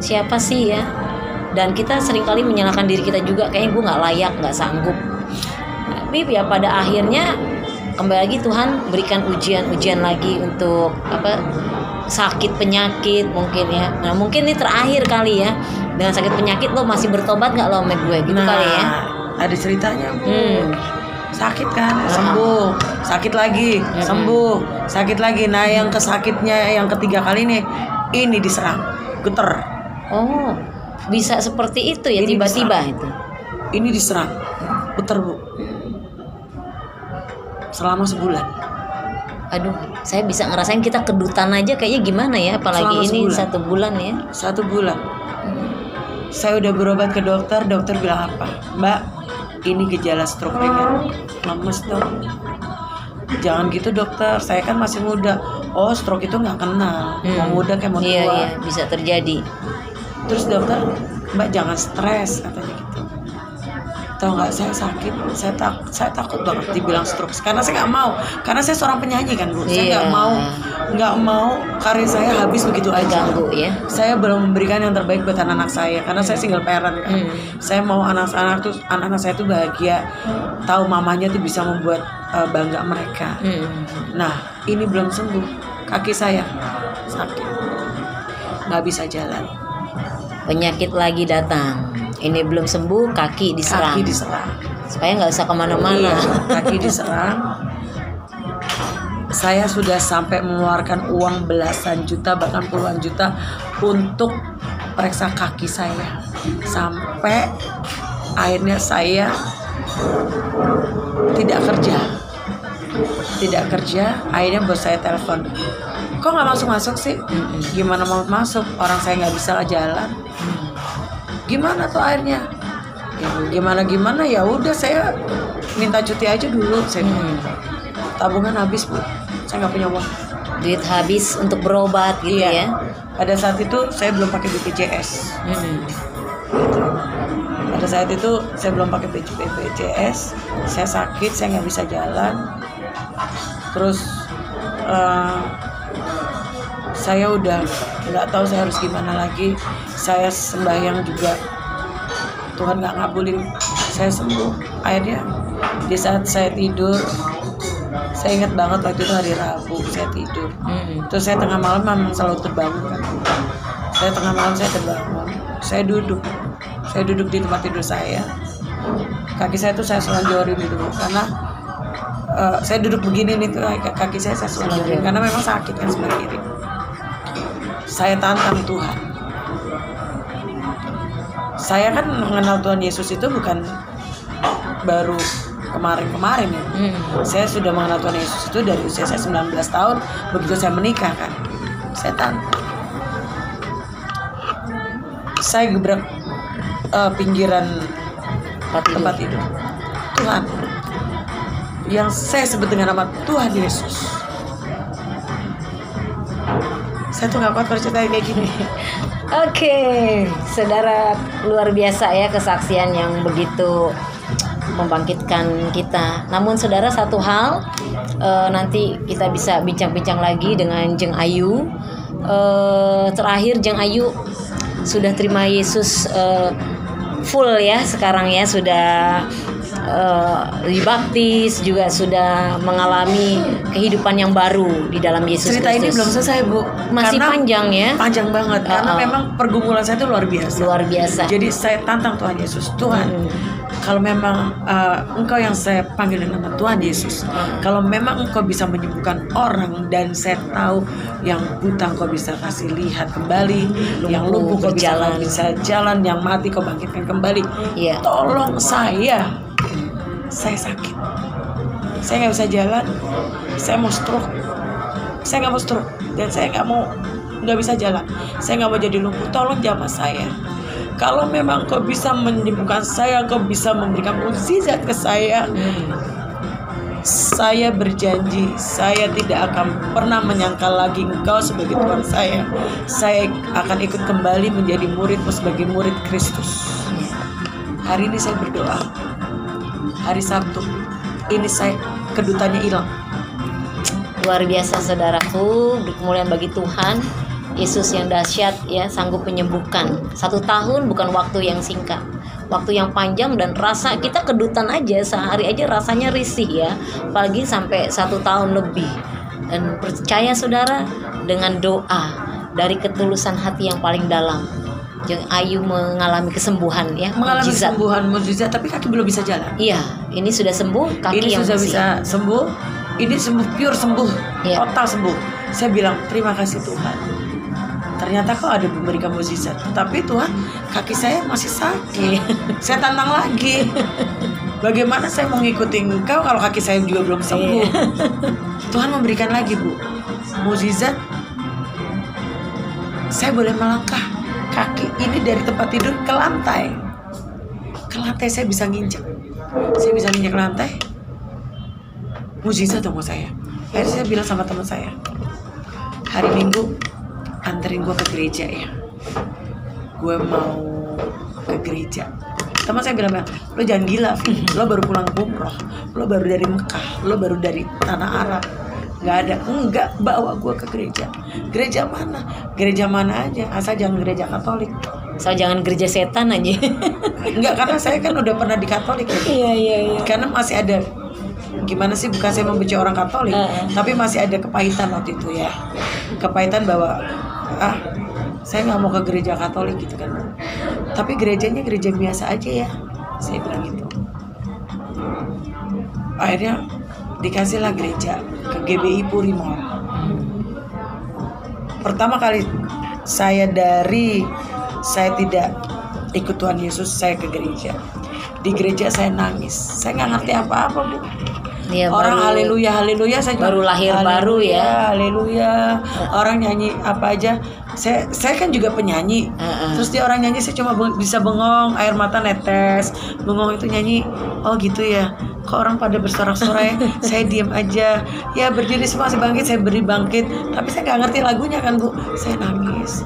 siapa sih ya? Dan kita seringkali menyalahkan diri kita juga, kayaknya gue nggak layak, nggak sanggup. Tapi ya pada akhirnya kembali lagi Tuhan berikan ujian lagi untuk sakit penyakit mungkin ya. Nah mungkin ini terakhir kali ya, dengan sakit penyakit lo masih bertobat nggak lo sama gue gitu kali ya? Ada ceritanya Bu. Sakit kan, sembuh, sakit lagi, sembuh, sakit lagi. Nah yang kesakitnya yang ketiga kali nih, ini diserang, geter. Oh, bisa seperti itu ya, Ini tiba-tiba diserang. itu. Ini diserang, geter Bu. Selama sebulan. Aduh, saya bisa ngerasain kita kedutan aja kayaknya gimana ya, apalagi Selama ini sebulan. 1 bulan ya. 1 bulan. Saya udah berobat ke dokter bilang apa? Mbak, ini gejala stroke ringan. Lemes dong. Jangan gitu dokter, saya kan masih muda. Oh, stroke itu nggak kenal, mau muda kayak mau tua. Iya, bisa terjadi. Terus dokter, Mbak jangan stres katanya gitu. Tahu nggak, saya sakit, saya takut banget dibilang stroke, karena saya nggak mau, karena saya seorang penyanyi kan Bu. Saya nggak mau karir saya habis begitu aja. Ganggu ya. Saya belum memberikan yang terbaik buat anak-anak saya, karena saya single parent kan. Saya mau anak-anak saya tuh bahagia, tahu mamanya tuh bisa membuat bangga mereka. Nah ini belum sembuh, kaki saya sakit, nggak bisa jalan. Penyakit lagi datang. Ini belum sembuh, kaki diserang. Kaki diserang. Supaya nggak usah kemana-mana. Iya, kaki diserang. Saya sudah sampai mengeluarkan uang belasan juta, bahkan puluhan juta untuk periksa kaki saya. Sampai akhirnya saya tidak kerja. Akhirnya bos saya telepon, kok nggak masuk sih? Gimana mau masuk? Orang saya nggak bisa jalan. Gimana tuh akhirnya? Gimana ya udah saya minta cuti aja dulu. Saya tabungan habis Bu, saya nggak punya uang. Duit habis untuk berobat gitu ya. Pada saat itu saya belum pakai BPJS. Pada saat itu saya belum pakai BPJS. Saya sakit, saya nggak bisa jalan. Terus saya udah nggak tahu saya harus gimana lagi. Saya sembahyang juga, Tuhan nggak ngabulin. Saya sembuh. Akhirnya di saat saya tidur, saya ingat banget waktu itu hari Rabu saya tidur. Terus saya tengah malam memang selalu terbangun kan. Saya tengah malam saya terbangun. Saya duduk di tempat tidur saya. Kaki saya tuh saya selonjorin gitu karena saya duduk begini nih tuh, kaki saya selonjorin karena memang sakit kan sebelah kiri. Saya tantang Tuhan. Saya kan mengenal Tuhan Yesus itu bukan baru kemarin ya. Saya sudah mengenal Tuhan Yesus itu dari usia saya 19 tahun, begitu saya menikah kan. Saya tantang. Saya gebrak pinggiran tempat tidur. Tuhan, yang saya sebut dengan nama Tuhan Yesus. Saya tuh gak kuat kalau cerita kayak gini. Oke, saudara, luar biasa ya kesaksian yang begitu membangkitkan kita. Namun saudara, satu hal nanti kita bisa bincang-bincang lagi dengan Jeng Ayu. Terakhir Jeng Ayu sudah terima Yesus full ya sekarang ya, sudah dibaptis, juga sudah mengalami kehidupan yang baru di dalam Yesus Cerita ini Kristus. belum selesai, Bu. Masih Karena panjang ya. Panjang banget. Karena memang pergumulan saya itu luar biasa. Luar biasa. Jadi saya tantang Tuhan Yesus. Tuhan, kalau memang Engkau yang saya panggil dengan nama Tuhan Yesus, kalau memang Engkau bisa menyembuhkan orang, dan saya tahu yang buta Engkau bisa kasih lihat kembali, yang lumpuh Engkau bisa jalan, yang mati Kau bangkitkan kembali. Iya. Tolong saya sakit, saya nggak bisa jalan, saya mau stroke, dan saya nggak bisa jalan, saya nggak mau jadi lumpuh. Tolong jamah saya. Kalau memang Kau bisa menyembuhkan saya, Kau bisa memberikan mukjizat ke saya, saya berjanji, saya tidak akan pernah menyangkal lagi Engkau sebagai Tuhan saya. Saya akan ikut kembali menjadi murid-Mu sebagai murid Kristus. Hari ini saya berdoa, hari Sabtu ini saya kedutannya hilang. Luar biasa saudaraku, kemuliaan bagi Tuhan. Yesus yang dahsyat ya, sanggup menyembuhkan. 1 tahun bukan waktu yang singkat, waktu yang panjang, dan rasa kita kedutan aja sehari aja rasanya risih ya, apalagi sampai 1 tahun lebih. Dan percaya saudara, dengan doa dari ketulusan hati yang paling dalam, Ayu mengalami kesembuhan ya, mengalami mukjizat. kesembuhan mukjizat, tapi kaki belum bisa jalan. Iya, ini sudah sembuh, kaki Ini yang sudah masih. bisa sembuh, ini sembuh, pure sembuh, Iya. total sembuh. Saya bilang terima kasih Tuhan. Ternyata Kau ada memberikan mukjizat, tapi Tuhan, kaki saya masih sakit. Saya tantang lagi. Bagaimana saya mau ngikutin Engkau kalau kaki saya juga belum sembuh? Tuhan memberikan lagi, Bu, mukjizat. Saya boleh melangkah kaki ini dari tempat tidur ke lantai. Ke lantai saya bisa nginjek. Saya bisa nginjek lantai. Mukjizat dong buat saya. Akhirnya saya bilang sama teman saya, hari Minggu anterin gue ke gereja ya, gue mau ke gereja. Teman saya bilang, lo jangan gila, Vi. Lo baru pulang umroh, lo baru dari Mekah, lo baru dari tanah Arab, enggak bawa gue ke gereja. Gereja mana aja, asal jangan gereja Katolik. Jangan gereja setan aja. Enggak, karena saya kan udah pernah di Katolik ya. Iya. Karena masih ada, gimana sih, bukan saya membenci orang Katolik, tapi masih ada kepahitan waktu itu ya, kepahitan bahwa saya nggak mau ke gereja Katolik gitu kan, tapi gerejanya gereja biasa aja ya, saya bilang gitu. Akhirnya dikasihlah gereja ke GBI Puri Mall. Pertama kali saya tidak ikut Tuhan Yesus, saya ke gereja. Di gereja saya nangis, saya nggak ngerti apa-apa, Bu. Ya, Orang haleluya, saya baru lahir baru ya. Haleluya. Orang nyanyi apa aja. Saya kan juga penyanyi. Terus dia orang nyanyi, saya cuma bisa bengong, air mata netes. Bengong itu nyanyi. Oh gitu ya. Kok orang pada bersorak-sorai, saya diam aja. Ya berdiri semua, saya bangkit, saya beri bangkit. Tapi saya nggak ngerti lagunya kan, Bu. Saya nangis.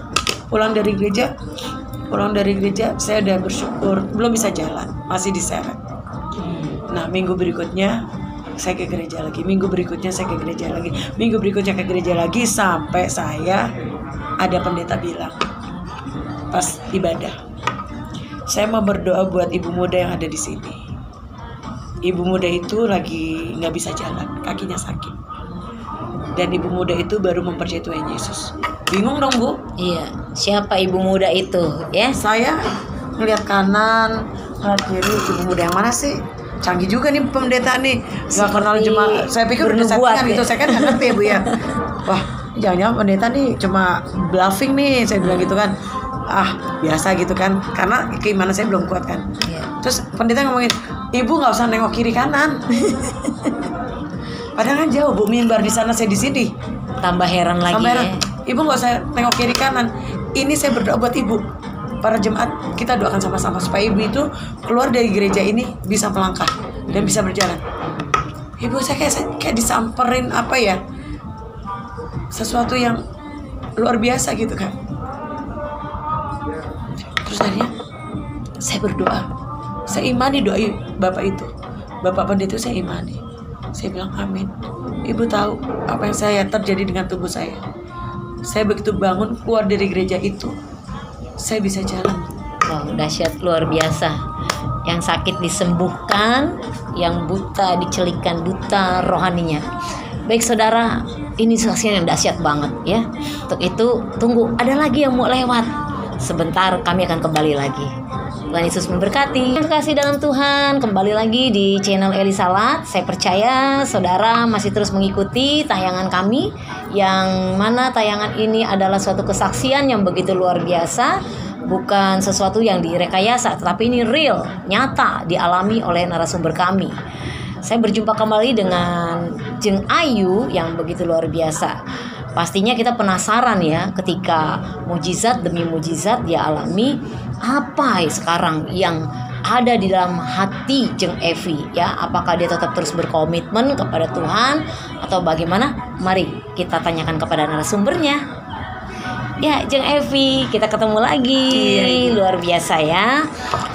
Pulang dari gereja, saya udah bersyukur. Belum bisa jalan, masih diseret. Nah, minggu berikutnya saya ke gereja lagi, minggu berikutnya saya ke gereja lagi, minggu berikutnya ke gereja lagi, sampai saya ada pendeta bilang pas ibadah, saya mau berdoa buat ibu muda yang ada di sini. Ibu muda itu lagi nggak bisa jalan, kakinya sakit, dan ibu muda itu baru mempercayai Tuhan Yesus. Bingung dong, Bu. Iya, siapa ibu muda itu ya? Saya ngeliat kanan, ngeliat kiri, ibu muda yang mana sih? Canggih juga nih pendeta nih, nggak kenal jemaat. Saya pikir udah settingan ya? itu, saya kan nggak ngerti ya, Bu ya. Wah, jangan-jangan pendeta nih cuma bluffing nih, saya bilang gitu kan. Biasa gitu kan, karena keimanan saya belum kuat kan. Iya. Terus pendeta ngomongin, ibu nggak usah nengok kiri kanan. Padahal kan jauh, Bu, mimbar di sana, saya di sini. Tambah heran lagi ya. Ibu nggak usah tengok kiri kanan. Ini saya berdoa buat ibu. Para jemaat, kita doakan sama-sama supaya ibu itu keluar dari gereja ini bisa melangkah dan bisa berjalan. Ibu saya kayak disamperin apa ya, sesuatu yang luar biasa gitu kan. Terus akhirnya saya berdoa, saya imani doa bapak itu, bapak pendeta itu saya imani. Saya bilang amin. Ibu tahu apa yang saya terjadi dengan tubuh saya. Saya begitu bangun keluar dari gereja itu, saya bisa jalan. Wow, dahsyat, luar biasa. yang sakit disembuhkan, yang buta dicelikan buta rohaninya. Baik saudara, ini saksian yang dahsyat banget ya. Untuk itu tunggu, ada lagi yang mau lewat. Sebentar kami akan kembali lagi. Tuhan Yesus memberkati. Terima kasih dalam Tuhan. Kembali lagi di channel Eli Salat. Saya percaya saudara masih terus mengikuti tayangan kami, yang mana tayangan ini adalah suatu kesaksian yang begitu luar biasa. Bukan sesuatu yang direkayasa, tetapi ini real, nyata, dialami oleh narasumber kami. Saya berjumpa kembali dengan Jeng Ayu yang begitu luar biasa. Pastinya kita penasaran ya, ketika mujizat demi mujizat dia alami, apa sekarang yang ada di dalam hati Jeng Evi ya? Apakah dia tetap terus berkomitmen kepada Tuhan atau bagaimana? Mari kita tanyakan kepada narasumbernya. Ya, Jeng Evi, kita ketemu lagi. Luar biasa ya.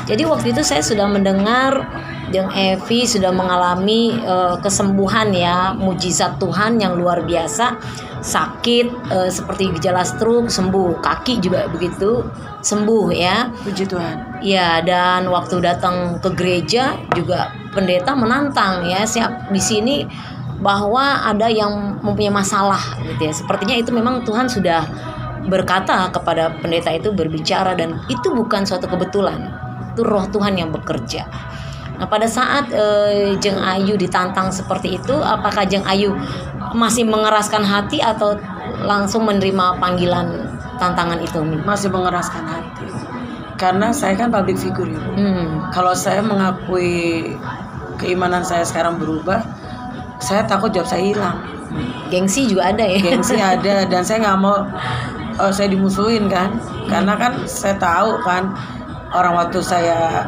Jadi waktu itu saya sudah mendengar Jeng Evi sudah mengalami kesembuhan ya, mujizat Tuhan yang luar biasa. Sakit seperti gejala stroke sembuh, kaki juga begitu sembuh ya. Puji Tuhan. Ya, dan waktu datang ke gereja juga pendeta menantang ya, siap di sini bahwa ada yang mempunyai masalah gitu ya. Sepertinya itu memang Tuhan sudah berkata kepada pendeta itu, berbicara, dan itu bukan suatu kebetulan, itu roh Tuhan yang bekerja. Nah pada saat Jeng Ayu ditantang seperti itu, apakah Jeng Ayu masih mengeraskan hati atau langsung menerima panggilan tantangan itu? Masih mengeraskan hati, karena saya kan public figure ya. Kalau saya mengakui keimanan saya sekarang berubah, saya takut job saya hilang. Gengsi juga ada ya. Gengsi ada, dan saya nggak mau saya dimusuhin kan, karena kan saya tahu kan, orang waktu saya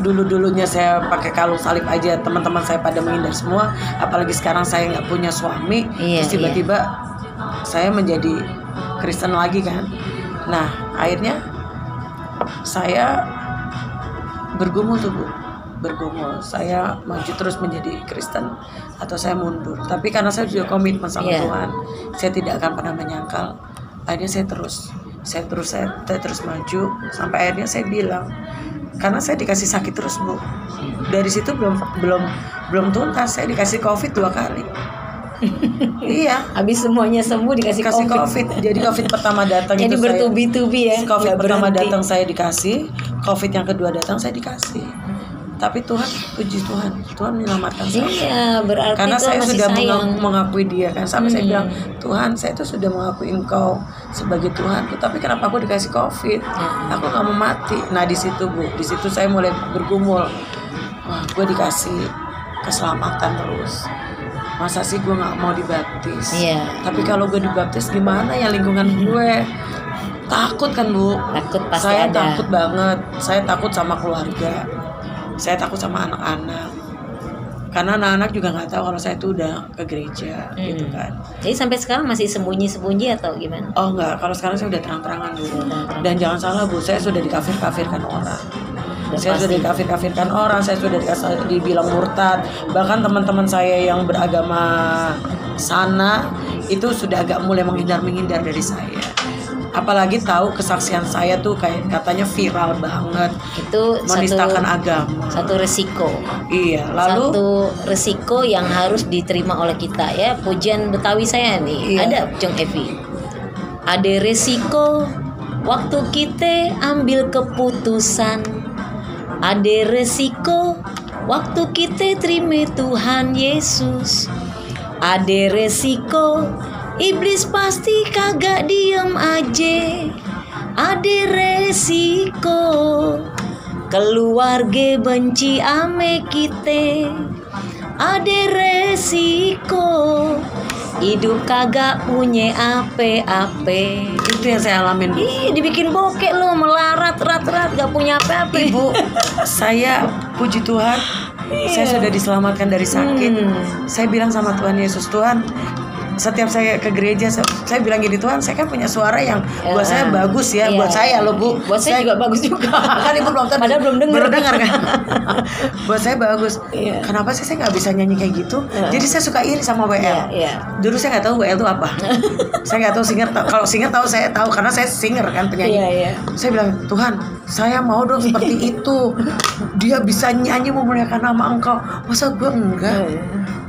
dulunya saya pakai kalung salib aja teman-teman saya pada menghindar semua, apalagi sekarang saya nggak punya suami, terus tiba-tiba saya menjadi Kristen lagi kan. Nah akhirnya saya bergumul tuh Bu, saya maju terus menjadi Kristen atau saya mundur. Tapi karena saya sudah komitmen sama Tuhan, saya tidak akan pernah menyangkal. Akhirnya saya terus maju sampai akhirnya saya bilang, karena saya dikasih sakit terus Bu. Dari situ belum tuntas, saya dikasih COVID 2 kali. Iya. Habis semuanya sembuh dikasih COVID. Jadi COVID pertama datang jadi itu bertubi-tubi ya. COVID pertama datang saya dikasih, COVID yang kedua datang saya dikasih. Tapi Tuhan, puji Tuhan menyelamatkan saya. Iya, berarti karena Tuhan saya masih sudah mengakui Dia kan. Sampai saya bilang, Tuhan, saya itu sudah mengakui Engkau sebagai Tuhan. Tapi kenapa aku dikasih COVID? Aku nggak mau mati. Nah di situ Bu, di situ saya mulai bergumul. Wah, gue dikasih keselamatan terus. Masa sih gue nggak mau dibaptis? Tapi kalau gue dibaptis gimana ya lingkungan gue? Takut kan Bu? Takut pasti saya ada. Takut banget. Saya takut sama keluarga. Saya takut sama anak-anak, karena anak-anak juga nggak tahu kalau saya itu udah ke gereja gitu kan. Jadi sampai sekarang masih sembunyi-sembunyi atau gimana? Oh enggak, kalau sekarang saya udah terang-terangan Bu. Dan jangan salah Bu, saya sudah dikafir-kafirkan orang. Saya sudah dikafir-kafirkan orang, saya sudah dibilang murtad. Bahkan teman-teman saya yang beragama sana itu sudah agak mulai menghindar dari saya. Apalagi tahu kesaksian saya tuh kayak katanya viral banget. Itu menistakan agama. Satu resiko. Iya, lalu satu resiko yang harus diterima oleh kita ya. Pujian Betawi saya nih, ada Jeng Evi. Ada resiko waktu kita ambil keputusan. Ada resiko waktu kita terima Tuhan Yesus. Ada resiko iblis pasti kagak diem aja. Ada resiko keluarga benci ame kita. Ada resiko hidup kagak punya ape-ape. Itu yang saya alamin Bu. Ih, dibikin bokek lo, melarat rat gak punya ape-ape. Ibu, saya puji Tuhan, saya sudah diselamatkan dari sakit. Saya bilang sama Tuhan Yesus, Tuhan, setiap saya ke gereja saya bilang gini, Tuhan, saya kan punya suara yang buat saya bagus ya, buat saya loh Bu. Buat saya juga bagus juga. Kan Ibu Padahal belum dengar kan. Buat saya bagus. Kenapa sih saya nggak bisa nyanyi kayak gitu? Jadi saya suka iri sama WL. Dulu saya nggak tahu WL itu apa. Saya nggak tahu singer. Kalau singer tahu, saya tahu karena saya singer kan, penyanyi. Saya bilang, Tuhan, saya mau dong seperti itu. Dia bisa nyanyi memuliakan nama Engkau. Masa gue enggak?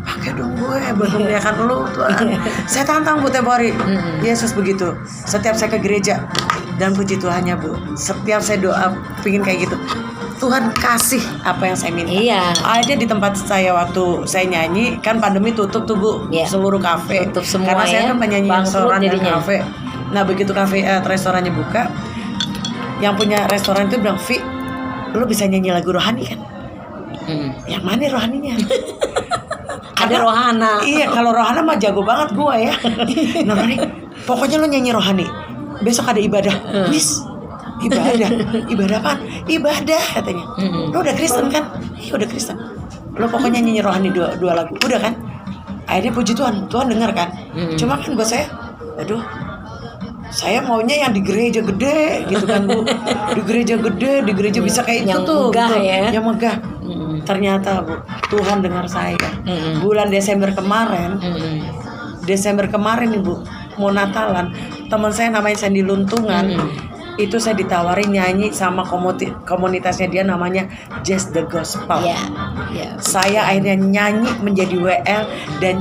Pakai dong gue buat memuliakan lu, Tuhan. Saya tantang Bu tiap hari. Yesus begitu. Setiap saya ke gereja, dan puji Tuhannya Bu, setiap saya doa pingin kayak gitu, Tuhan kasih apa yang saya minta. Ada di tempat saya waktu saya nyanyi, kan pandemi tutup tuh Bu, seluruh kafe. Tutup semua. Karena saya kan penyanyi restoran dan kafe. Nah begitu kafe restorannya buka, yang punya restoran itu bilang, Vi, lu bisa nyanyi lagu rohani kan? Yang mana rohaninya? Ada rohana. Iya, kalau rohana mah jago banget gue ya. Nah, pokoknya lo nyanyi rohani. Besok ada ibadah. Wis, ibadah apa? Ibadah katanya. Lo udah Kristen kan? Iya udah Kristen. Lo pokoknya nyanyi rohani dua lagu. Udah kan? Akhirnya puji Tuhan, Tuhan dengar kan? Cuma kan buat saya, aduh, saya maunya yang di gereja gede gitu kan Bu. Di gereja gede, di gereja bisa kayak itu tuh megah, gitu. ya? Yang megah. Ternyata Bu, Tuhan dengar saya. Bulan Desember kemarin Ibu, mau Natalan, teman saya namanya Sandy Luntungan. Itu saya ditawarin nyanyi sama komunitasnya dia, namanya Just the Gospel. Saya akhirnya nyanyi menjadi WL, dan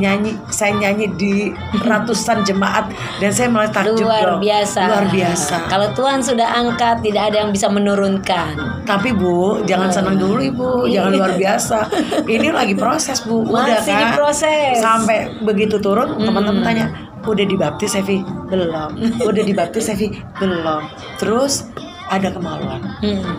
saya nyanyi di ratusan jemaat, dan saya malah takjub. Luar biasa. Kalau Tuhan sudah angkat, tidak ada yang bisa menurunkan. Tapi Bu, jangan senang dulu Ibu, jangan luar biasa. Ini lagi proses Bu, udah Masih kan? diproses. Sampai begitu turun, teman-teman tanya, udah dibaptis Evi? Belum. Udah dibaptis Evi? Belum. Terus ada kemaluan.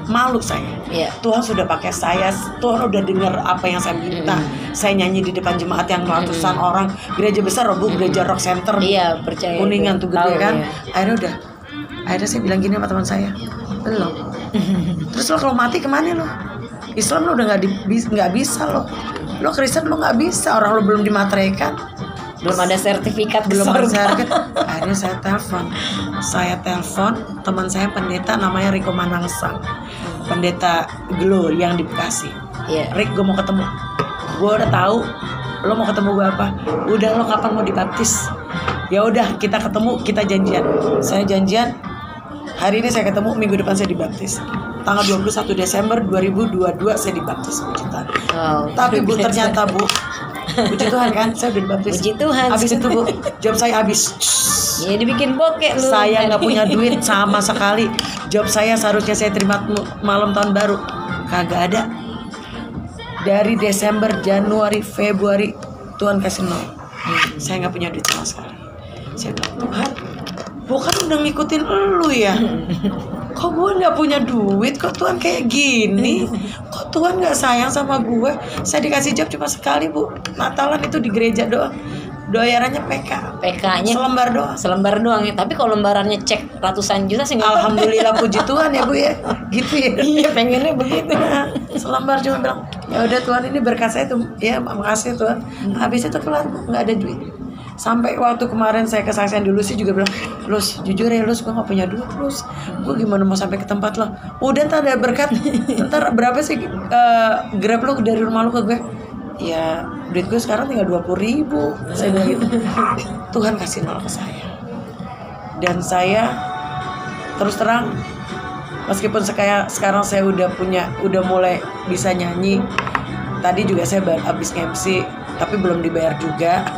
Malu saya. Tuhan sudah pakai saya. Tuhan udah dengar apa yang saya minta. Saya nyanyi di depan jemaat yang ratusan orang. Gereja besar Bu, gereja Rock Center. Iya, percaya. Kuningan tuh gede kan. Akhirnya saya bilang gini sama teman saya, belum. Terus lo kalau mati kemana lo? Islam lo udah nggak bisa lo. Lo Kristen lo nggak bisa. Orang lo belum dimateraikan. Belum ada sertifikat. Akhirnya saya telepon teman saya, pendeta namanya Riko Manangsang, pendeta Glow yang di Bekasi. Rick, gue mau ketemu. Gue udah tahu lo mau ketemu gue apa. Udah, lo kapan mau dibaptis? Ya udah, kita ketemu, kita janjian. Saya janjian hari ini, saya ketemu, minggu depan saya dibaptis. Tanggal 21 Desember 2022 saya dibaptis. Puji Tuhan. Tapi Bu, ternyata Bu, puji Tuhan kan, saya udah dibaptis. Puji Tuhan. Habis itu Bu, job saya habis. Ya dibikin bokeh lu. Saya nggak punya duit sama sekali. Job saya seharusnya saya terima malam tahun baru, kagak ada. Dari Desember, Januari, Februari, Tuhan kasih nol. Saya nggak punya duit sama sekali. Saya bilang, Tuhan, bukan udah ngikutin lu ya? Kok gue nggak punya duit? Kok Tuhan kayak gini? Kok Tuhan nggak sayang sama gue? Saya dikasih job cuma sekali Bu, Natalan itu di gereja doang. Doyarannya PK-nya selembar doang ya. Tapi kalau lembarannya cek ratusan juta sih. Alhamdulillah, puji Tuhan ya Bu ya. Gitu ya. Iya, pengennya begitu. Selembar cuma bilang, ya udah Tuhan, ini berkat saya tuh. Ya makasih Tuhan. Habis itu kelar, nggak ada duit. Sampai waktu kemarin saya kesaksian dulu sih juga bilang, Lus, jujur ya Lus, gue gak punya duit Lus. Gue gimana mau sampai ke tempat lo? Udah, ntar ada berkat. Ntar berapa sih Grab lo dari rumah lo ke gue? Ya duit gue sekarang tinggal 20.000. Saya bilang gitu. Tuhan kasih nol ke saya. Dan saya terus terang, meskipun sekarang saya udah mulai bisa nyanyi. Tadi juga saya habis MC, tapi belum dibayar juga.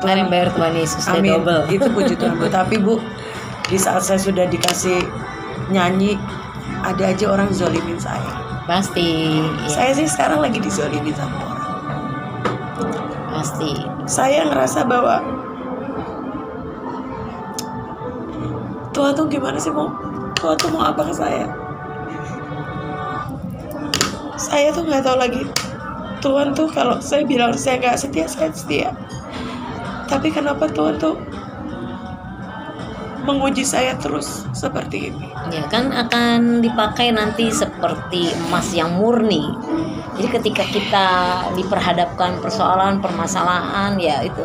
Tuhan yang bayar, Tuhan Yesus. Amin. Itu puji Tuhan Bu. Tapi Bu, di saat saya sudah dikasih nyanyi, ada aja orang zolimin saya. Pasti. Saya sih sekarang lagi dizolimin sama orang. Pasti. Saya ngerasa bahwa Tuhan tuh gimana sih Tuhan tuh mau apa ke saya? Saya tuh nggak tahu lagi. Tuhan tuh kalau saya bilang saya nggak setia, saya setia. Tapi kenapa Tuhan tuh menguji saya terus seperti ini? Ya kan akan dipakai nanti seperti emas yang murni. Jadi ketika kita diperhadapkan permasalahan, ya itu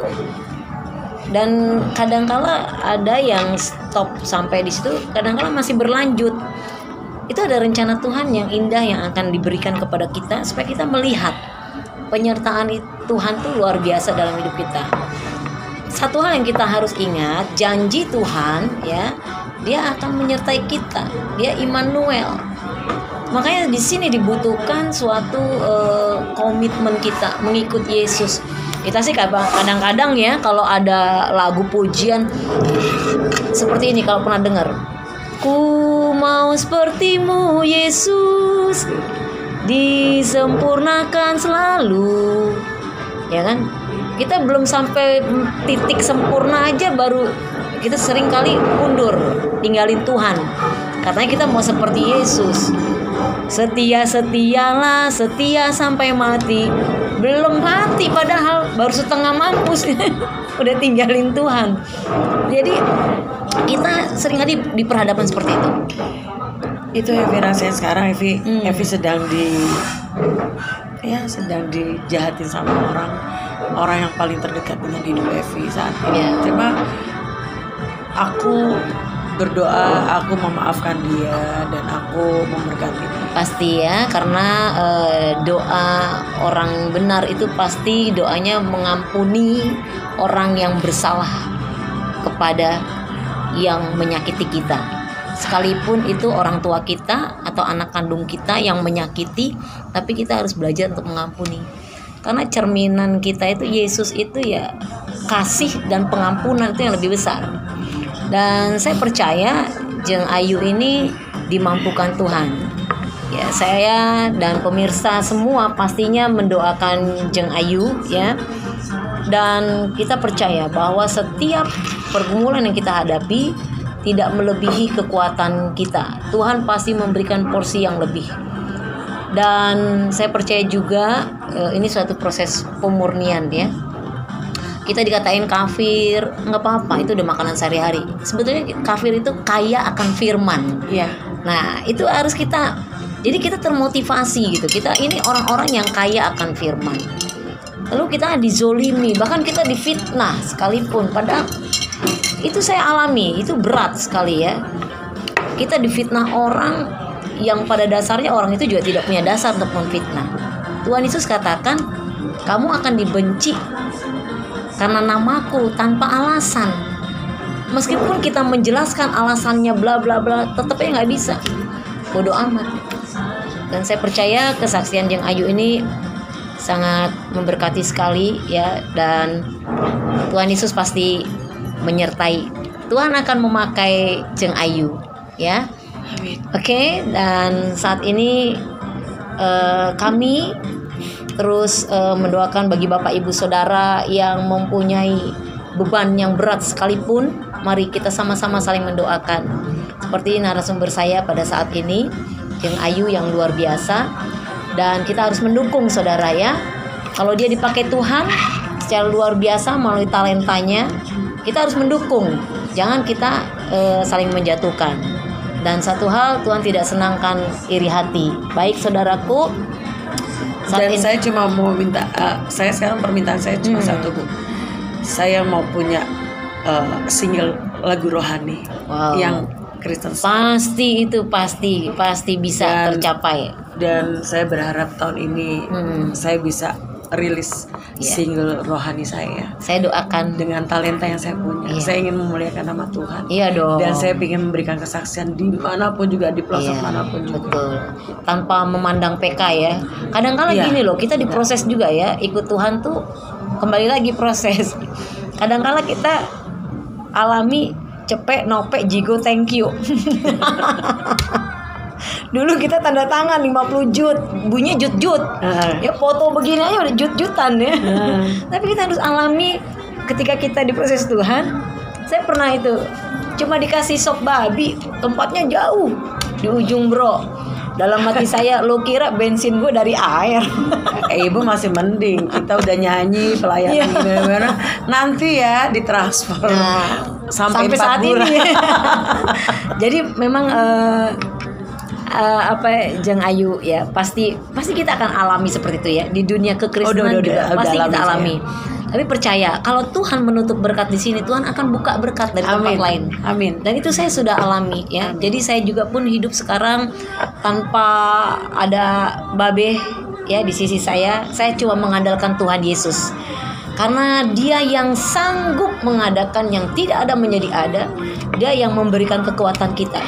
Dan kadangkala ada yang stop sampai di situ, kadangkala masih berlanjut. Itu ada rencana Tuhan yang indah yang akan diberikan kepada kita supaya kita melihat penyertaan Tuhan tuh luar biasa dalam hidup kita. Satu hal yang kita harus ingat, janji Tuhan ya, Dia akan menyertai kita. Dia Immanuel. Makanya di sini dibutuhkan suatu komitmen kita mengikut Yesus. Kita sih kadang-kadang ya kalau ada lagu pujian seperti ini, kalau pernah dengar, ku mau sepertimu Yesus, disempurnakan selalu, ya kan? Kita belum sampai titik sempurna aja baru kita sering kali mundur, tinggalin Tuhan. Katanya kita mau seperti Yesus, setia-setialah, setia sampai mati. Belum mati padahal baru setengah mampus udah tinggalin Tuhan. Jadi kita sering kali diperhadapkan seperti itu. Itu Evi rasain sekarang. Evi sedang sedang dijahatin sama orang yang paling terdekat dengan hidup Evi saat ini. Cuma aku berdoa, aku memaafkan dia dan aku memberkati dia. Pasti ya, karena doa orang benar itu pasti doanya mengampuni orang yang bersalah kepada yang menyakiti kita. Sekalipun itu orang tua kita atau anak kandung kita yang menyakiti, tapi kita harus belajar untuk mengampuni. Karena cerminan kita itu Yesus itu ya kasih dan pengampunan itu yang lebih besar. Dan saya percaya Jeng Ayu ini dimampukan Tuhan. Ya, saya dan pemirsa semua pastinya mendoakan Jeng Ayu ya. Dan kita percaya bahwa setiap pergumulan yang kita hadapi tidak melebihi kekuatan kita. Tuhan pasti memberikan porsi yang lebih. Dan saya percaya juga ini suatu proses pemurnian ya. Kita dikatain kafir, nggak apa-apa, itu udah makanan sehari-hari. Sebetulnya kafir itu kaya akan firman. Iya. Nah itu harus kita, jadi kita termotivasi gitu. Kita ini orang-orang yang kaya akan firman. Lalu kita dizolimi, bahkan kita difitnah sekalipun. Padahal itu saya alami, itu berat sekali ya. Kita difitnah orang yang pada dasarnya orang itu juga tidak punya dasar untuk memfitnah. Tuhan Yesus katakan, kamu akan dibenci karena namaku tanpa alasan. Meskipun kita menjelaskan alasannya bla bla bla, tetapnya nggak bisa. Bodoh amat. Dan saya percaya kesaksian Jeng Ayu ini sangat memberkati sekali ya, dan Tuhan Yesus pasti menyertai. Tuhan akan memakai Jeng Ayu ya. Oke, dan saat ini kami terus mendoakan bagi Bapak Ibu Saudara yang mempunyai beban yang berat sekalipun. Mari kita sama-sama saling mendoakan. Seperti narasumber saya pada saat ini, Jeng Ayu yang luar biasa. Dan kita harus mendukung saudara ya. Kalau dia dipakai Tuhan secara luar biasa melalui talentanya, kita harus mendukung. Jangan kita saling menjatuhkan. Dan satu hal, Tuhan tidak senangkan iri hati. Baik saudaraku, dan saya cuma mau minta, saya sekarang permintaan saya cuma satu, Bu. Saya mau punya single lagu rohani yang Kristen. Pasti itu pasti bisa tercapai. Dan saya berharap tahun ini saya bisa rilis single rohani saya. Saya doakan dengan talenta yang saya punya. Saya ingin memuliakan nama Tuhan. Iya dong. Dan saya ingin memberikan kesaksian dimanapun juga, di pelosok manapun juga. Betul. Tanpa memandang PK ya. Kadang-kala gini loh, kita diproses juga ya. Ikut Tuhan tuh kembali lagi proses. Kadang-kala kita alami cepet, nopek, jigo, thank you. Dulu kita tanda tangan 50 jut, bunyinya jut-jut. Ya foto begini aja udah jut-jutan ya. Tapi kita harus alami ketika kita diproses Tuhan. Saya pernah itu cuma dikasih sop babi, tempatnya jauh di ujung bro. Dalam hati saya, lo kira bensin gue dari air. Ibu masih mending, kita udah nyanyi pelayanan gimana. Nanti ya ditransfer sampai saat bulan. ini. Jadi memang Jeng Ayu ya pasti kita akan alami seperti itu ya di dunia kekristenan juga pasti kita alami. Tapi percaya kalau Tuhan menutup berkat di sini, Tuhan akan buka berkat dari tempat lain. Amin. Dan itu saya sudah alami ya. Jadi saya juga pun hidup sekarang tanpa ada babe ya di sisi saya. Saya cuma mengandalkan Tuhan Yesus. Karena Dia yang sanggup mengadakan yang tidak ada menjadi ada. Dia yang memberikan kekuatan kita.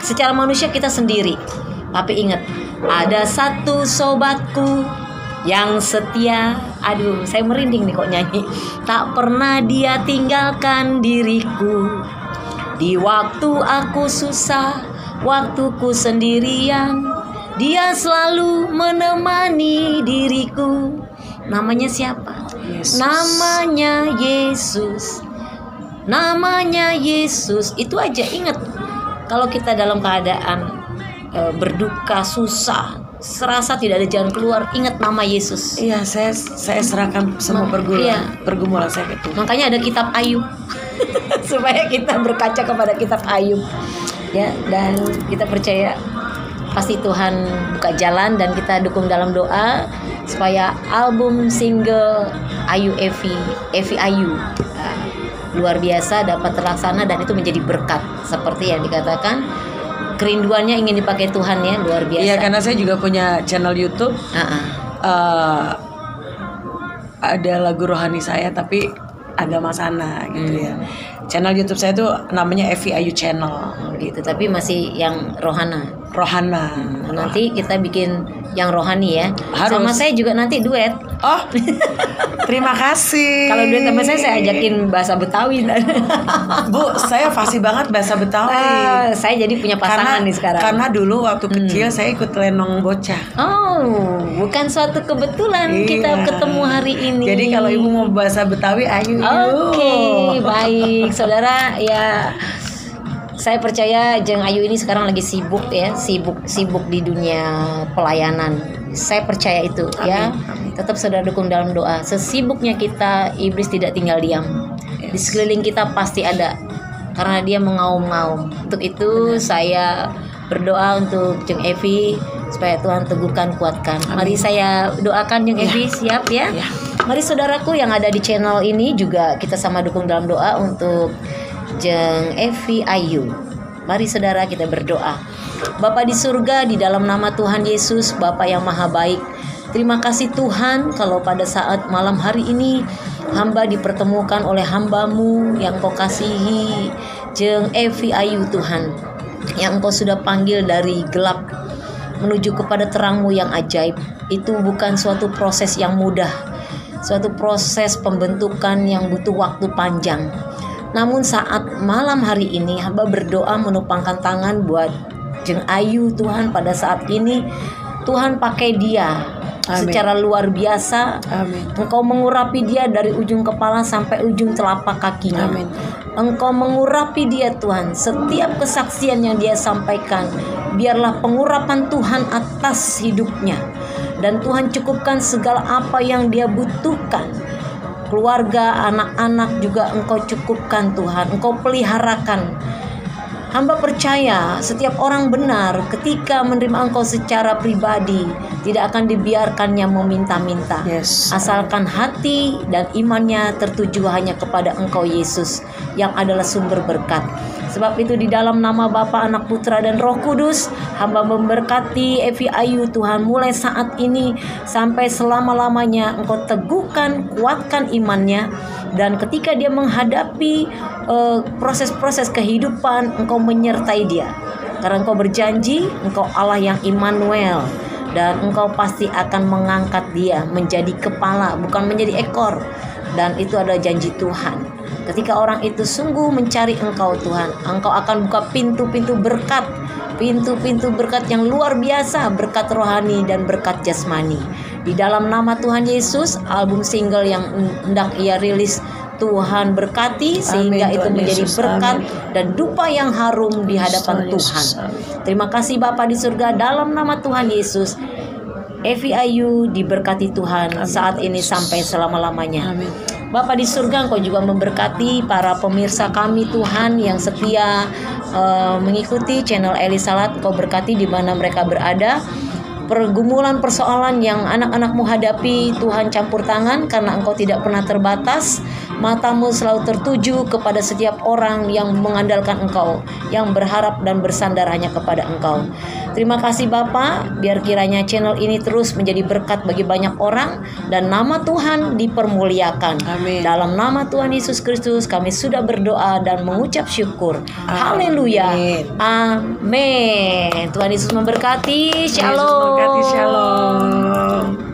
Secara manusia kita sendiri. Tapi ingat, ada satu sobatku yang setia. Aduh, saya merinding nih kok nyanyi. Tak pernah dia tinggalkan diriku di waktu aku susah, waktuku sendirian. Dia selalu menemani diriku. Namanya siapa? Yesus. Namanya Yesus. Namanya Yesus. Itu aja ingat. Kalau kita dalam keadaan berduka, susah, serasa tidak ada jalan keluar, ingat nama Yesus. Iya, saya serahkan semua pergumulan saya ke Tuhan. Makanya ada kitab Ayub. Supaya kita berkaca kepada kitab Ayub. Ya, dan kita percaya pasti Tuhan buka jalan, dan kita dukung dalam doa supaya album single Ayu Evi Ayu luar biasa dapat terlaksana, dan itu menjadi berkat seperti yang dikatakan. Kerinduannya ingin dipakai Tuhan ya, luar biasa. Iya, karena saya juga punya channel YouTube. Ada lagu rohani saya tapi agama sana gitu ya. Channel YouTube saya tuh namanya Evi Ayu Channel gitu, tapi masih yang rohana. Nanti kita bikin yang rohani ya. Harus. Sama saya juga nanti duet. Oh, terima kasih. Kalau duet sama saya ajakin bahasa Betawi. Bu, saya fasih banget bahasa Betawi. Saya jadi punya pasangan nih sekarang. Karena dulu waktu kecil saya ikut lenong bocah. Oh, bukan suatu kebetulan kita ketemu hari ini. Jadi kalau ibu mau bahasa Betawi, ayo. Oke, baik saudara ya. Saya percaya Jeng Ayu ini sekarang lagi sibuk ya, sibuk di dunia pelayanan. Saya percaya itu. Amin, ya. Amin. Tetap saudara dukung dalam doa. Sesibuknya kita, iblis tidak tinggal diam. Yes. Di sekeliling kita pasti ada, karena dia mengaum-ngaum. Untuk itu saya berdoa untuk Jeng Evi supaya Tuhan teguhkan, kuatkan. Amin. Mari saya doakan Jeng Evi, siap ya? Ya. Mari saudaraku yang ada di channel ini juga kita sama dukung dalam doa untuk Jeng Evi Ayu. Mari saudara kita berdoa. Bapa di surga, di dalam nama Tuhan Yesus, Bapa yang maha baik, terima kasih Tuhan kalau pada saat malam hari ini hamba dipertemukan oleh hambamu yang kau kasihi, Jeng Evi Ayu Tuhan, yang kau sudah panggil dari gelap menuju kepada terang-Mu yang ajaib. Itu bukan suatu proses yang mudah, suatu proses pembentukan yang butuh waktu panjang. Namun saat malam hari ini hamba berdoa menupangkan tangan buat Jeng Ayu Tuhan. Pada saat ini Tuhan pakai dia. Amin. Secara luar biasa. Amin. Engkau mengurapi dia dari ujung kepala sampai ujung telapak kakinya. Amin. Engkau mengurapi dia Tuhan. Setiap kesaksian yang dia sampaikan, biarlah pengurapan Tuhan atas hidupnya, dan Tuhan cukupkan segala apa yang dia butuhkan. Keluarga, anak-anak juga Engkau cukupkan Tuhan. Engkau peliharakan. Hamba percaya setiap orang benar ketika menerima Engkau secara pribadi tidak akan dibiarkannya meminta-minta. Yes. Asalkan hati dan imannya tertuju hanya kepada Engkau Yesus yang adalah sumber berkat. Sebab itu di dalam nama Bapa, Anak, Putra dan Roh Kudus, hamba memberkati Evi Ayu Tuhan mulai saat ini sampai selama-lamanya. Engkau teguhkan, kuatkan imannya, dan ketika dia menghadapi proses-proses kehidupan, Engkau menyertai dia. Karena Engkau berjanji, Engkau Allah yang Immanuel, dan Engkau pasti akan mengangkat dia menjadi kepala, bukan menjadi ekor. Dan itu adalah janji Tuhan. Ketika orang itu sungguh mencari Engkau Tuhan, Engkau akan buka pintu-pintu berkat, pintu-pintu berkat yang luar biasa, berkat rohani dan berkat jasmani. Di dalam nama Tuhan Yesus, album single yang hendak ia rilis, Tuhan berkati sehingga itu menjadi berkat dan dupa yang harum di hadapan Tuhan. Terima kasih Bapa di surga, dalam nama Tuhan Yesus, Evi Ayu diberkati Tuhan saat ini sampai selama-lamanya. Amin. Bapa di surga, Engkau juga memberkati para pemirsa kami Tuhan yang setia mengikuti channel Eli Salat. Engkau berkati di mana mereka berada. pergumulan persoalan yang anak-anakmu hadapi, Tuhan campur tangan karena Engkau tidak pernah terbatas. Matamu selalu tertuju kepada setiap orang yang mengandalkan Engkau, yang berharap dan bersandar hanya kepada Engkau. Terima kasih Bapa, biar kiranya channel ini terus menjadi berkat bagi banyak orang dan nama Tuhan dipermuliakan. Amin. Dalam nama Tuhan Yesus Kristus kami sudah berdoa dan mengucap syukur. Haleluya. Amin. Tuhan Yesus memberkati. Shalom. Yesus memberkati. Shalom.